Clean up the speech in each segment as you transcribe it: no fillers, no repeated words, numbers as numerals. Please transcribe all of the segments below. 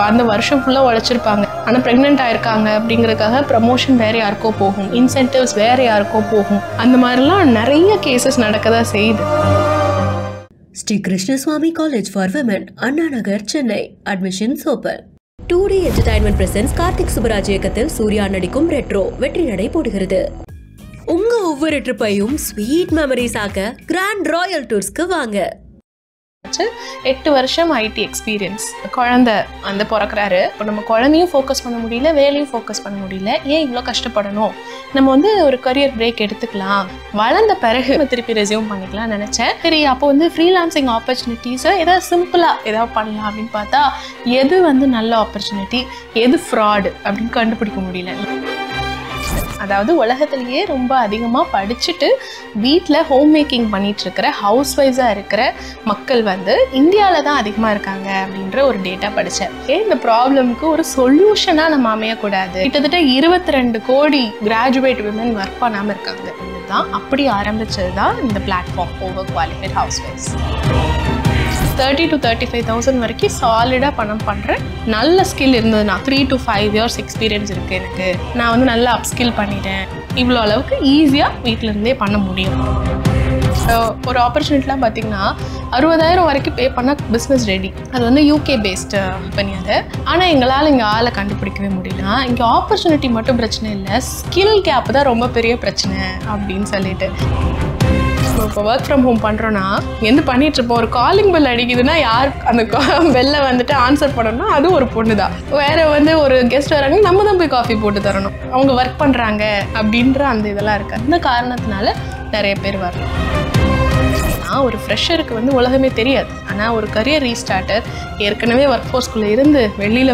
அந்த வருஷம் ஃபுல்லாக உழைச்சிருப்பாங்க. ஆனால் ப்ரெக்னென்ட் ஆயிருக்காங்க அப்படிங்கிறதுக்காக ப்ரமோஷன் வேறு யாருக்கோ போகும், இன்சென்டிவ்ஸ் வேறு யாருக்கோ போகும். அந்த மாதிரிலாம் நிறைய கேசஸ் நடக்க தான் செய்யுது. Sri Krishnaswamy college for women, Anna Nagar, Chennai. Admissions open. 2D entertainment presents Karthik Subbaraj இயக்கத்தில் சூர்யா நடிக்கும் ரெட்ரோ வெற்றி நடை போடுகிறது. உங்க ஒவ்வொரு ட்ரிப்பையும் ஸ்வீட் மெமரிஸ் ஆக்க கிராண்ட் ராயல் டூர்ஸ்க்கு வாங்க. 8 வருஷம் ஐடி எக்ஸ்பீரியன்ஸ். குழந்தை பிறக்கிறாரு. இப்போ நம்ம குழந்தையும் ஃபோக்கஸ் பண்ண முடியல, வேலையும் ஃபோக்கஸ் பண்ண முடியல. ஏன் இவ்வளோ கஷ்டப்படணும்? நம்ம ஒரு கரியர் பிரேக் எடுத்துக்கலாம். வளர்ந்த பிறகு திருப்பி ரெஸ்யூம் பண்ணிக்கலாம் நினச்சேன். சரி, அப்போ ஃப்ரீலான்சிங் ஆப்பர்ச்சுனிட்டிஸை ஏதாவது சிம்பிளாக ஏதாவது பண்ணலாம் அப்படின்னு பார்த்தா எது நல்ல ஆப்பர்ச்சுனிட்டி, எது ஃப்ராடு அப்படின்னு கண்டுபிடிக்க முடியல. அதாவது உலகத்திலேயே ரொம்ப அதிகமாக படிச்சுட்டு வீட்டில் ஹோம் மேக்கிங் பண்ணிட்டு இருக்கிற ஹவுஸ் ஒய்ஃபாக இருக்கிற மக்கள் இந்தியாவில் தான் அதிகமாக இருக்காங்க அப்படின்ற ஒரு டேட்டா படித்தேன். இந்த ப்ராப்ளமுக்கு ஒரு சொல்யூஷனாக நம்ம அமையக்கூடாது. கிட்டத்தட்ட 22 கோடி கிராஜுவேட் விமன் ஒர்க் பண்ணாமல் இருக்காங்க. இதுதான் அப்படி ஆரம்பித்தது தான் இந்த பிளாட்ஃபார்ம் ஓவர் குவாலிஃபைட் ஹவுஸ் ஒய்ஃப்ஸ். 30,000 to 35,000 வரைக்கும் சாலிடாக பணம் பண்ணுறேன். நல்ல ஸ்கில் இருந்ததுன்னா 3 to 5 years எக்ஸ்பீரியன்ஸ் இருக்குது எனக்கு. நான் நல்லா அப்ஸ்கில் பண்ணிட்டேன். இவ்வளோ அளவுக்கு ஈஸியாக வீட்டிலேருந்தே பண்ண முடியும். ஒரு ஆப்பர்ச்சுனிட்டிலாம் பார்த்திங்கன்னா 60,000 வரைக்கும் பே பண்ணால் பிஸ்னஸ் ரெடி. அது UK பேஸ்டு கம்பெனி அது. ஆனால் எங்களால் இங்கே ஆளை கண்டுபிடிக்கவே முடியல. இங்கே ஆப்பர்ச்சுனிட்டி மட்டும் பிரச்சனை இல்லை, ஸ்கில் கேப் தான் ரொம்ப பெரிய பிரச்சனை அப்படின்னு சொல்லிட்டு இப்போ ஒர்க் ஃப்ரம் ஹோம் பண்ணுறோன்னா பண்ணிகிட்ருப்போம். ஒரு காலிங் பெல் அடிக்குதுன்னா யார் அந்த பெல்லை ஆன்சர் பண்ணணும்னா அது ஒரு பொண்ணு தான். வேறு ஒரு கெஸ்ட் வராங்க, நம்ம தான் போய் காஃபி போட்டு தரணும். அவங்க ஒர்க் பண்ணுறாங்க அப்படின்ற அந்த இதெல்லாம் இருக்குது. அந்த காரணத்தினால நிறைய பேர் வரணும். ஒரு ஃப்ரெஷருக்கு உலகமே தெரியாது. ஆனால் ஒரு கரியர் ரீஸ்டார்டர் ஏற்கனவே ஒர்க் ஃபோர்ஸ்குள்ளே இருந்து வெளியில்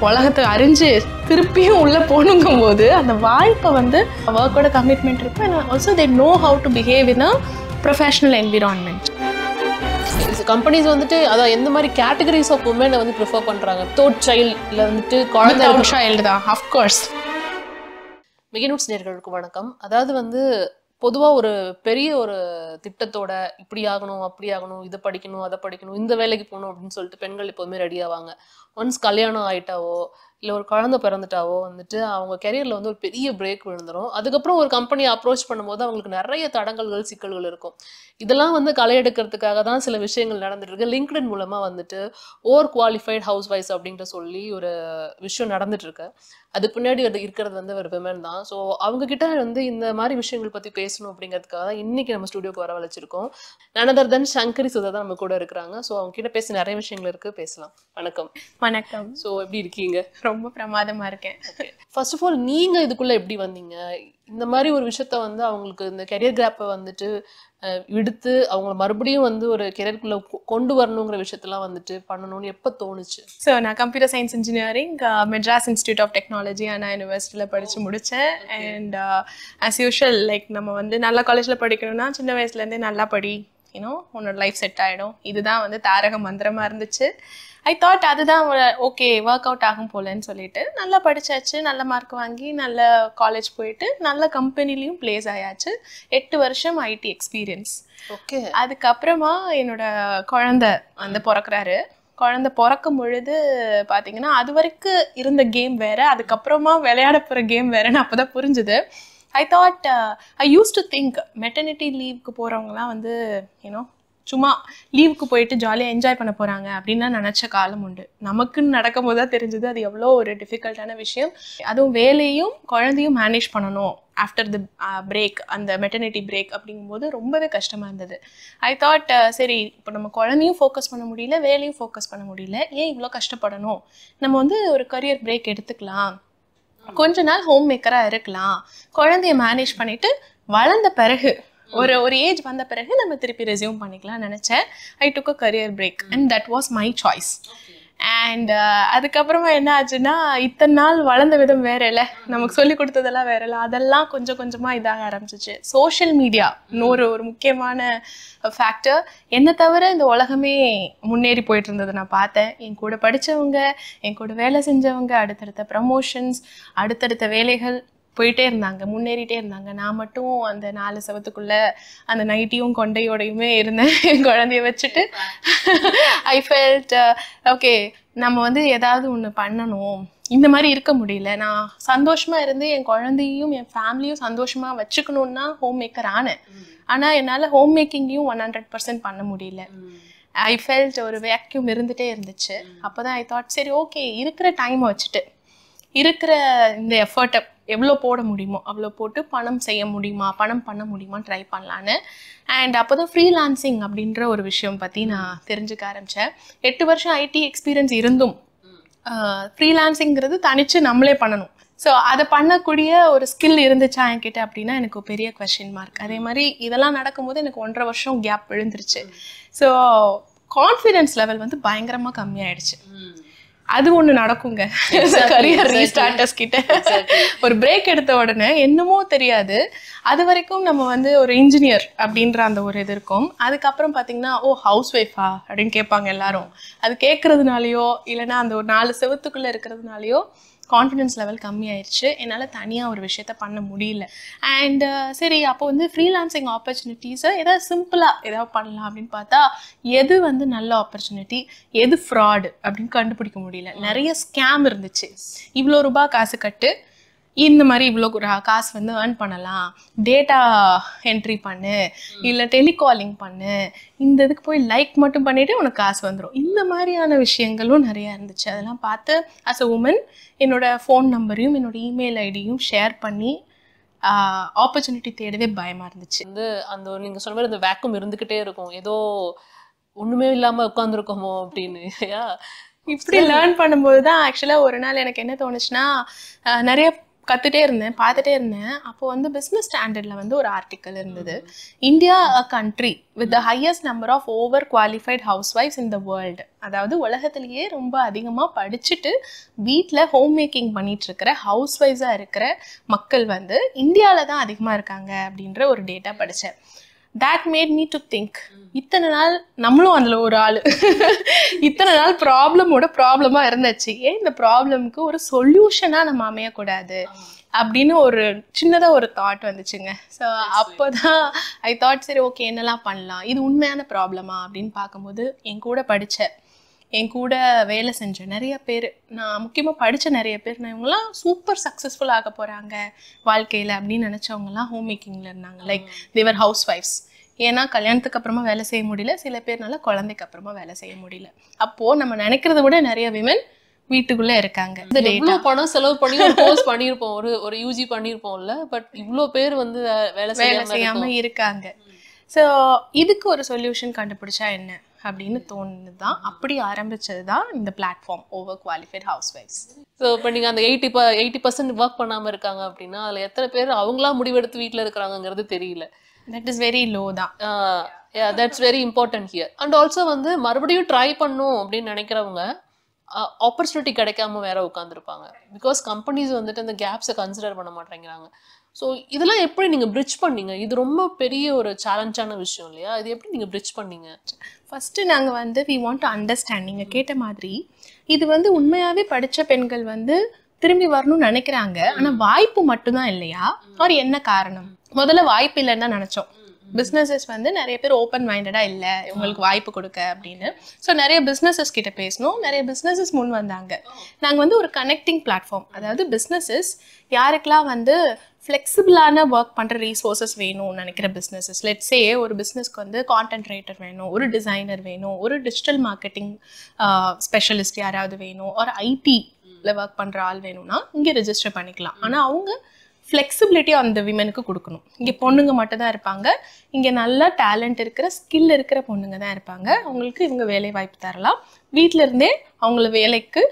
உலகத்தை அறிஞ்சு திருப்பியும் உள்ளே போகணுங்கும் போது அந்த வாய்ப்பை ஒர்க்கோட கமிட்மெண்ட் இருக்கும். And also they know how to behave in a professional environment. Companies அதான் எந்த மாதிரி கேட்டகரிஸ் ஆஃப் உமனை ப்ரிஃபர் பண்ணுறாங்க? தேர்ட் சைல்டில் குழந்தை சைல்டு தான் அஃப்கோர்ஸ். மெகினூட்ஸ் நேயர்களுக்கு வணக்கம். அதாவது பொதுவாக ஒரு பெரிய ஒரு திட்டத்தோட இப்படி ஆகணும், அப்படி ஆகணும், இதை படிக்கணும், அதை படிக்கணும், இந்த வேலைக்கு போகணும் அப்படின்னு சொல்லிட்டு பெண்கள் எப்போதுமே ரெடி ஆவாங்க. ஒன்ஸ் கல்யாணம் ஆகிட்டாவோ இல்லை ஒரு குழந்தை பிறந்துட்டாவோ அவங்க கெரியரில் ஒரு பெரிய பிரேக் விழுந்துடும். அதுக்கப்புறம் ஒரு கம்பெனியை அப்ரோச் பண்ணும்போது அவங்களுக்கு நிறைய தடங்கல்கள், சிக்கல்கள் இருக்கும். இதெல்லாம் களை எடுக்கிறதுக்காக தான் சில விஷயங்கள் நடந்துட்டு இருக்கு. லிங்க்டின் மூலமாக ஓவர் குவாலிஃபைட் ஹவுஸ் ஒய்ஃப்ஸ் அப்படின்ற சொல்லி ஒரு விஷயம் நடந்துட்டு இருக்கு. அதுக்கு பின்னாடி இருக்கிறது ஒரு விமன் தான். ஸோ அவங்க கிட்ட இந்த மாதிரி விஷயங்கள் பற்றி பேசணும் அப்படிங்கிறதுக்காக தான் இன்னைக்கு நம்ம ஸ்டுடியோக்கு வரவழைச்சிருக்கோம். நனதர் தன் சங்கரி சுதா தான் நம்ம கூட இருக்கிறாங்க. ஸோ அவங்க கிட்ட பேச நிறைய விஷயங்கள் இருக்கு, பேசலாம். வணக்கம். வணக்கம். ஸோ எப்படி இருக்கீங்க? ரொம்ப பிரமாதமா இருக்கேன். ஃபர்ஸ்ட் ஆஃப் ஆல் நீங்க இதுக்குள்ள எப்படி வந்தீங்க? இந்த மாதிரி ஒரு விஷயத்த அவங்களுக்கு இந்த கெரியர் கேப்பை விடுத்து அவங்கள மறுபடியும் ஒரு கெரியருக்குள்ள கொண்டு வரணுங்கிற விஷயத்தெல்லாம் பண்ணணும்னு எப்போ தோணுச்சு? ஸோ நான் computer science engineering Madras institute of technology Anna யூனிவர்சிட்டியில் படித்து முடித்தேன். அண்ட் ஆஸ் யூஷுவல் லைக் நம்ம நல்ல காலேஜில் படிக்கணும்னா சின்ன வயசுலேருந்தே நல்லா படி, உன்னோட லைஃப் செட் ஆகிடும். இதுதான் தாரக மந்திரமாக இருந்துச்சு. ஐ தாட் அதுதான் ஓகே ஒர்க் அவுட் ஆகும் போலன்னு சொல்லிட்டு நல்லா படித்தாச்சு, நல்ல மார்க் வாங்கி நல்ல காலேஜ் போயிட்டு நல்ல கம்பெனிலையும் பிளேஸ் ஆயாச்சு. 8 வருஷம் ஐடி எக்ஸ்பீரியன்ஸ். ஓகே. அதுக்கப்புறமா என்னோட குழந்தை பிறக்கிறாரு. குழந்தை பிறக்கும் பொழுது பார்த்தீங்கன்னா அது வரைக்கும் இருந்த கேம் வேறு, அதுக்கப்புறமா விளையாட போகிற கேம் வேறுன்னு அப்போ தான் புரிஞ்சுது. I thought I use to think maternity லீவுக்கு போகிறவங்களாம் சும்மா லீவுக்கு போயிட்டு ஜாலியாக என்ஜாய் பண்ண போகிறாங்க அப்படின்னு நினச்ச காலம் உண்டு. நமக்குன்னு நடக்கும் போது தான் தெரிஞ்சது அது எவ்வளோ ஒரு டிஃபிகல்ட்டான விஷயம். அதுவும் வேலையும் குழந்தையும் மேனேஜ் பண்ணணும் ஆஃப்டர் தி பிரேக், அந்த மெட்டர்னிட்டி பிரேக் அப்படிங்கும்போது ரொம்பவே கஷ்டமாக இருந்தது. ஐ தாட் சரி இப்போ நம்ம குழந்தையும் ஃபோக்கஸ் பண்ண முடியல, வேலையும் ஃபோக்கஸ் பண்ண முடியல, ஏன் இவ்வளோ கஷ்டப்படணும்? நம்ம ஒரு கரியர் பிரேக் எடுத்துக்கலாம், கொஞ்ச நாள் ஹோம் மேக்கராக இருக்கலாம், குழந்தைய மேனேஜ் பண்ணிவிட்டு வளர்ந்த பிறகு ஒரு ஏஜ் வந்த பிறகு நம்ம திருப்பி ரெஸ்யூம் பண்ணிக்கலாம் நினச்சேன். I took a career break and that was my choice. And அதுக்கப்புறமா என்ன ஆச்சுன்னா இத்தனை நாள் வளர்ந்த விதம் வேற இல்லை, நமக்கு சொல்லி கொடுத்ததெல்லாம் வேற இல்லை, அதெல்லாம் கொஞ்சம் கொஞ்சமாக இதாக ஆரம்பிச்சிச்சு. சோஷியல் மீடியா இன்னொரு முக்கியமான ஃபேக்டர். என்னை தவிர இந்த உலகமே முன்னேறி போயிட்டு இருந்தது நான் பார்த்தேன். என் கூட படித்தவங்க, என் கூட வேலை செஞ்சவங்க, அடுத்தடுத்த ப்ரமோஷன்ஸ், அடுத்தடுத்த வேலைகள், போயிட்டே இருந்தாங்க, முன்னேறிட்டே இருந்தாங்க. நான் மட்டும் அந்த 4 செவத்துக்குள்ள அந்த நைட்டியும் கொண்டையோடையுமே இருந்தேன் என் குழந்தைய வச்சுட்டு. ஐ ஃபெல்ட் ஓகே, நம்ம வந்து ஏதாவது ஒன்று பண்ணணும், இந்த மாதிரி இருக்க முடியல. நான் சந்தோஷமா இருந்து என் குழந்தையும் என் ஃபேமிலியும் சந்தோஷமா வச்சுக்கணும்னா ஹோம் மேக்கர் ஆனேன். ஆனால் என்னால் ஹோம் மேக்கிங்கையும் 100% பண்ண முடியல. ஐ ஃபெல்ட் ஒரு வேக்யூம் இருந்துகிட்டே இருந்துச்சு. அப்போ தான் ஐ தாட், சரி ஓகே, இருக்கிற டைமை வச்சுட்டு இருக்கிற இந்த எஃபர்ட்டை எவ்வளோ போட முடியுமோ அவ்வளோ போட்டு பணம் செய்ய முடியுமா, பணம் பண்ண முடியுமா ட்ரை பண்ணலான்னு. அண்ட் அப்போ தான் ஃப்ரீலான்சிங் அப்படின்ற ஒரு விஷயம் பற்றி நான் தெரிஞ்சுக்க ஆரம்பித்தேன். 8 வருஷம் ஐடி எக்ஸ்பீரியன்ஸ் இருந்தும் ஃப்ரீலான்சிங்கிறது தனித்து நம்மளே பண்ணணும். ஸோ அதை பண்ணக்கூடிய ஒரு ஸ்கில் இருந்துச்சா என்கிட்ட அப்படின்னா எனக்கு ஒரு பெரிய கொஸ்டின் மார்க். அதே மாதிரி இதெல்லாம் நடக்கும்போது எனக்கு 1.5 வருஷம் கேப் விழுந்துருச்சு. ஸோ கான்ஃபிடென்ஸ் லெவல் வந்து பயங்கரமாக கம்மியாயிடுச்சு. அது ஒன்று நடக்குங்க கரியர் ரீஸ்டார்டர்ஸ் கிட்ட. ஒரு பிரேக் எடுத்த உடனே என்னமோ தெரியாது, அது வரைக்கும் நம்ம வந்து ஒரு இன்ஜினியர் அப்படின்ற அந்த ஒரு இது இருக்கும். அதுக்கப்புறம் பார்த்தீங்கன்னா ஓ ஹவுஸ் ஒய்ஃபா அப்படின்னு கேட்பாங்க எல்லாரும். அது கேட்கறதுனாலையோ இல்லைன்னா அந்த ஒரு 4 செவத்துக்குள்ளே இருக்கிறதுனாலையோ கான்ஃபிடென்ஸ் லெவல் கம்மியாயிடுச்சு. என்னால் தனியாக ஒரு விஷயத்த பண்ண முடியல. அண்ட் சரி, அப்போ வந்து ஃப்ரீலான்சிங் ஆப்பர்ச்சுனிட்டிஸை ஏதாவது சிம்பிளாக ஏதாவது பண்ணலாம் அப்படின்னு பார்த்தா எது வந்து நல்ல ஆப்பர்ச்சுனிட்டி, எது ஃப்ராடு அப்படின்னு கண்டுபிடிக்க முடியல. நிறைய ஸ்கேம் இருந்துச்சு. இவ்வளோ ரூபாய் காசு கட்டு, இந்த மாதிரி இவ்வளோ காசு வந்து ஏர்ன் பண்ணலாம், டேட்டா என்ட்ரி பண்ணு, இல்லை டெலிகாலிங் பண்ணு, இந்த இதுக்கு போய் லைக் மட்டும் பண்ணிவிட்டு உனக்கு காசு வந்துடும். இந்த மாதிரியான விஷயங்களும் நிறையா இருந்துச்சு. அதெல்லாம் பார்த்து ஆஸ் அ உமன் என்னோடய ஃபோன் நம்பரையும் என்னோடய இமெயில் ஐடியும் ஷேர் பண்ணி ஆப்பர்ச்சுனிட்டி தேடவே பயமாக இருந்துச்சு. வந்து அந்த நீங்கள் சொன்ன மாதிரி அந்த வேக்கம் இருந்துக்கிட்டே இருக்கும், ஏதோ ஒன்றுமே இல்லாமல் உட்காந்துருக்கோமோ அப்படின்னு. இப்படி லேர்ன் பண்ணும்போது தான் ஆக்சுவலாக ஒரு நாள் எனக்கு என்ன தோணுச்சுன்னா, நிறைய கற்றுட்டே இருந்தேன், பார்த்துட்டே இருந்தேன். அப்போ வந்து பிஸ்னஸ் ஸ்டாண்டர்டில் வந்து ஒரு ஆர்டிக்கல் இருந்தது, India a country with the highest number of over qualified ஹவுஸ் ஒய்ஃப்ஸ் இன் த வேர்ல்டு. அதாவது உலகத்திலேயே ரொம்ப அதிகமாக படிச்சுட்டு வீட்டில் ஹோம் மேக்கிங் பண்ணிட்டு இருக்கிற ஹவுஸ் ஒய்ஃப்ஸாக இருக்கிற மக்கள் வந்து இந்தியாவில் தான் அதிகமாக இருக்காங்க அப்படின்ற ஒரு டேட்டா படித்தேன். that made me to think, இத்தனை நாள் நம்மளும் அதில் ஒரு ஆள், இத்தனை நாள் ப்ராப்ளமாக இருந்துச்சு, ஏன் இந்த ப்ராப்ளம்க்கு ஒரு சொல்யூஷனாக நம்ம அமையக்கூடாது அப்படின்னு ஒரு சின்னதாக ஒரு தாட் வந்துச்சுங்க. ஸோ அப்போ தான் ஐ தாட், சரி ஓகே என்னெல்லாம் பண்ணலாம், இது உண்மையான ப்ராப்ளமா அப்படின்னு பார்க்கும்போது என் கூட படித்த என் கூட வேலை செஞ்ச நிறைய பேர், நான் முக்கியமாக படித்த நிறைய பேர், நான் இவங்களாம் சூப்பர் சக்ஸஸ்ஃபுல் ஆக போகிறாங்க வாழ்க்கையில் அப்படின்னு நினச்சவங்கலாம் ஹோம் மேக்கிங்கில் இருந்தாங்க. லைக் தேவர் ஹவுஸ் ஒய்ஃப்ஸ். ஏன்னா கல்யாணத்துக்கு அப்புறமா வேலை செய்ய முடியல, சில பேர்னால குழந்தைக்கு அப்புறமா வேலை செய்ய முடியல. அப்போது நம்ம நினைக்கிறத விட நிறைய விமன் வீட்டுக்குள்ளே இருக்காங்க. இவ்வளோ பணம் செலவு பண்ணி ஒரு கோர்ஸ் பண்ணியிருப்போம், ஒரு யூஜி பண்ணியிருப்போம்ல, பட் இவ்வளோ பேர் வந்து வேலை செய்யாமல் இருக்காங்க. ஸோ இதுக்கு ஒரு சொல்யூஷன் கண்டுபிடிச்சா என்ன அப்படின்னு தோணுது தான். அப்படி ஆரம்பிச்சது தான் இந்த பிளாட்ஃபார்ம் ஓவர் குவாலிஃபைட் ஹவுஸ் ஒய்ஃப்ஸ். ஸோ இப்போ நீங்கள் அந்த 80% ஒர்க் பண்ணாமல் இருக்காங்க அப்படின்னா அதில் எத்தனை பேர் அவங்களா முடிவெடுத்து வீட்டில் இருக்கிறாங்கிறது தெரியல. தட் இஸ் வெரி லோ தான். That's very important here. And also வந்து மறுபடியும் ட்ரை பண்ணும் அப்படின்னு நினைக்கிறவங்க ஆப்பர்ச்சுனிட்டி கிடைக்காம வேற உட்காந்துருப்பாங்க. பிகாஸ் கம்பெனிஸ் வந்துட்டு அந்த கேப்ஸை கன்சிடர் பண்ண மாட்டேங்கிறாங்க. ஸோ இதெல்லாம் எப்படி நீங்கள் பிரிட்ஜ் பண்ணீங்க? இது ரொம்ப பெரிய ஒரு சேலஞ்சான விஷயம் இல்லையா? இது எப்படி நீங்கள் பிரிட்ஜ் பண்ணீங்க? ஃபஸ்ட்டு நாங்கள் வந்து வி வாண்ட் டு அண்டர்ஸ்டாண்ட், நீங்கள் கேட்ட மாதிரி இது வந்து உண்மையாகவே படித்த பெண்கள் வந்து திரும்பி வரணும்னு நினைக்கிறாங்க, ஆனால் வாய்ப்பு மட்டும்தான் இல்லையா, ஒரு என்ன காரணம்? முதல்ல வாய்ப்பு இல்லைன்னு தான் நினச்சோம். பிஸ்னஸஸ் வந்து நிறைய பேர் ஓப்பன் மைண்டடாக இல்லை உங்களுக்கு வாய்ப்பு கொடுக்க அப்படின்னு. ஸோ நிறைய பிஸ்னஸஸ் கிட்ட பேசணும், நிறைய பிஸ்னஸஸ் முன் வந்தாங்க. நாங்கள் வந்து ஒரு கனெக்டிங் பிளாட்ஃபார்ம், அதாவது பிஸ்னஸஸ் யாருக்கெல்லாம் வந்து ஃப்ளெக்சிபிளான ஒர்க் பண்ணுற ரீசோர்ஸஸ் வேணும்னு நினைக்கிற பிஸ்னஸஸ், லெட்ஸே ஒரு பிஸ்னஸ்க்கு வந்து கான்டென்ட் ரைட்டர் வேணும், ஒரு டிசைனர் வேணும், ஒரு டிஜிட்டல் மார்க்கெட்டிங் ஸ்பெஷலிஸ்ட் யாராவது வேணும், ஒரு ஐடியில் ஒர்க் பண்ணுற ஆள் வேணும்னா இங்கே ரெஜிஸ்டர் பண்ணிக்கலாம். ஆனால் அவங்க ஃப்ளெக்சிபிலிட்டி அந்த விமனுக்கு கொடுக்கணும். இங்கே பொண்ணுங்க மட்டும் தான் இருப்பாங்க, இங்கே நல்லா டேலண்ட் இருக்கிற ஸ்கில் இருக்கிற பொண்ணுங்க தான் இருப்பாங்க, அவங்களுக்கு இவங்க வேலை வாய்ப்பு தரலாம், வீட்டில் இருந்தே அவங்கள வேலைக்கு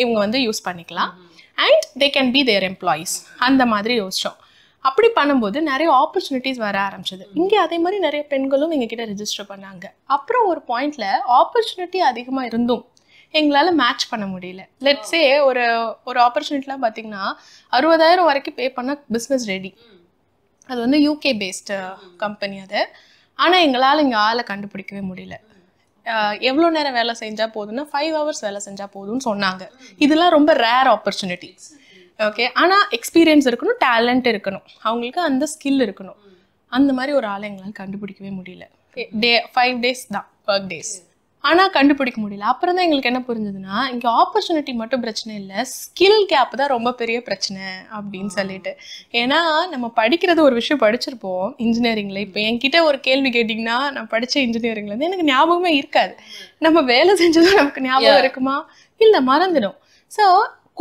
இவங்க வந்து யூஸ் பண்ணிக்கலாம், and they can be their employees. அந்த மாதிரி யோசித்தோம். அப்படி பண்ணும்போது நிறைய ஆப்பர்ச்சுனிட்டிஸ் வர ஆரம்பிச்சது. இங்கே அதே மாதிரி நிறைய பெண்களும் எங்ககிட்ட ரெஜிஸ்டர் பண்ணாங்க. அப்புறம் ஒரு பாயிண்டில் ஆப்பர்ச்சுனிட்டி அதிகமாக இருந்தும் எங்களால் மேட்ச் பண்ண முடியல. லெட்ஸே ஒரு ஆப்பர்ச்சுனிட்டிலாம் பார்த்தீங்கன்னா 60,000 வரைக்கும் பே பண்ண பிஸ்னஸ் ரெடி. அது வந்து யூகே பேஸ்டு கம்பெனி அது. ஆனால் எங்களால் இங்கே ஆளை கண்டுபிடிக்கவே முடியல. எவ்வளோ நேரம் வேலை செஞ்சால் போதும்னா 5 hours வேலை செஞ்சால் போதும்னு சொன்னாங்க. இதெல்லாம் ரொம்ப ரேர் ஆப்பர்ச்சுனிட்டி. ஓகே. ஆனால் எக்ஸ்பீரியன்ஸ் இருக்கணும், டேலண்ட் இருக்கணும், அவங்களுக்கு அந்த ஸ்கில் இருக்கணும். அந்த மாதிரி ஒரு ஆளை எங்களால் கண்டுபிடிக்கவே முடியல. 5 days தான் ஒர்க் டேஸ், ஆனால் கண்டுபிடிக்க முடியல. அப்புறம் தான் எங்களுக்கு என்ன புரிஞ்சதுன்னா, இங்கே ஆப்பர்ச்சுனிட்டி மட்டும் பிரச்சனை இல்லை, ஸ்கில் கேப் தான் ரொம்ப பெரிய பிரச்சனை அப்படின்னு சொல்லிட்டு. ஏன்னா நம்ம படிக்கிறது ஒரு விஷயம் படிச்சிருப்போம் இன்ஜினியரிங்கில். இப்போ என்கிட்ட ஒரு கேள்வி கேட்டிங்கன்னா, நான் படித்த இன்ஜினியரிங்லேருந்து எனக்கு ஞாபகமே இருக்காது. நம்ம வேலை செஞ்சதும் நமக்கு ஞாபகம் இருக்குமா? இல்லை, மறந்துடும். ஸோ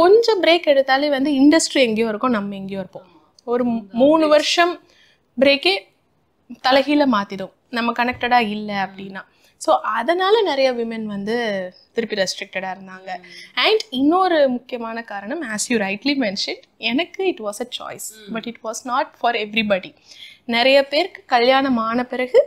கொஞ்சம் பிரேக் எடுத்தாலே வந்து இண்டஸ்ட்ரி எங்கேயோ இருக்கும், நம்ம எங்கேயோ இருப்போம். ஒரு 3 வருஷம் பிரேக்கே தலைகீழ மாற்றிடும் நம்ம கனெக்டடாக இல்லை அப்படின்னா. ஸோ அதனால் நிறைய விமென் வந்து திருப்பி ரெஸ்ட்ரிக்டடாக இருந்தாங்க. அண்ட் இன்னொரு முக்கியமான காரணம், ஆஸ் யூ ரைட்லி மென்ஷன், எனக்கு it was a choice, but it was not for everybody. நிறைய பேருக்கு கல்யாணம் ஆன பிறகு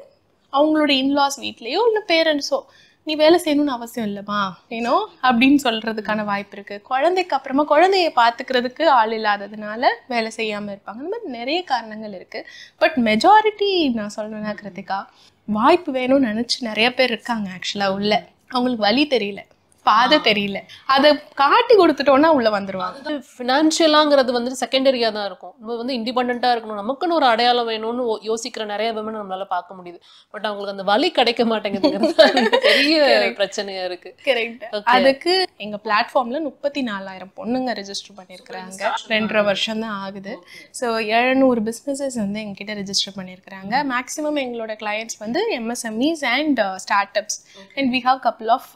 அவங்களோட இன்லாஸ் வீட்லேயோ இல்லை பேரண்ட்ஸோ நீ வேலை செய்யணும்னு அவசியம் இல்லைம்மா ஏனோ அப்படின்னு சொல்கிறதுக்கான வாய்ப்பு இருக்குது. குழந்தைக்கு அப்புறமா குழந்தைய பார்த்துக்கிறதுக்கு ஆள் இல்லாததுனால வேலை செய்யாமல் இருப்பாங்க. இந்த மாதிரி நிறைய காரணங்கள் இருக்குது. பட் மெஜாரிட்டி நான் சொல்லணும்னா கிருத்திகா, வாய்ப்பு வேணும்னு நினச்சி நிறைய பேர் இருக்காங்க ஆக்சுவலாக உள்ள. அவங்களுக்கு வழி தெரியல, பாதை தெரியல, அதை காட்டி கொடுத்துட்டோன்னா உள்ள வந்துடுவாங்க. ஃபினான்ஷியலாங்கிறது வந்து செகண்டரியாக தான் இருக்கும். நம்ம வந்து இண்டிபெண்ட்டாக இருக்கணும், நமக்குன்னு ஒரு அடையாளம் வேணும்னு யோசிக்கிற நிறைய விமன் நம்மளால பார்க்க முடியுது. பட் அவங்களுக்கு அந்த வழி கிடைக்க மாட்டேங்குதுங்கிறது பெரிய பிரச்சனையா இருக்கு. கரெக்ட். அதுக்கு எங்க பிளாட்ஃபார்ம்ல 34,000 பொண்ணுங்க ரெஜிஸ்டர் பண்ணியிருக்கிறாங்க. 2.5 வருஷம் தான் ஆகுது. ஸோ 700 பிஸ்னஸஸ் வந்து எங்ககிட்ட ரெஜிஸ்டர் பண்ணியிருக்கிறாங்க. மேக்ஸிமம் எங்களோட கிளையண்ட்ஸ் வந்து MSMEs and startups, and we have couple of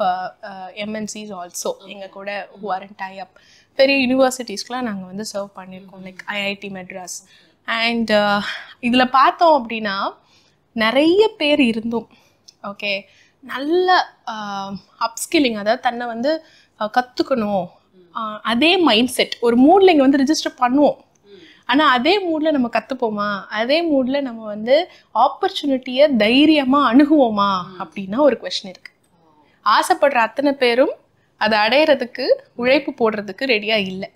MNCs also எங்க கூட who are in tie up. பெரிய யூனிவர்சிட்டிஸ்க்குலாம் நாங்கள் வந்து சர்வ் பண்ணியிருக்கோம், லைக் IIT மெட்ராஸ். அண்ட் இதில் பார்த்தோம் அப்படின்னா நிறைய பேர் இருந்தும் ஓகே நல்ல அப்ஸ்கில்லிங், அதாவது தன்னை வந்து கற்றுக்கணும், அதே மைண்ட் செட் ஒரு மூடில் இங்கே வந்து ரிஜிஸ்டர் பண்ணுவோம். ஆனால் அதே மூடில் நம்ம கற்றுப்போமா, அதே மூடில் நம்ம வந்து ஆப்பர்ச்சுனிட்டியை தைரியமாக அணுகுவோமா அப்படின்னா ஒரு கொஸ்டின் இருக்குது. ஆசைப்படுற அத்தனை பேரும் அதை அடையிறதுக்கு உழைப்பு போடுறதுக்கு ரெடியாக இல்லை.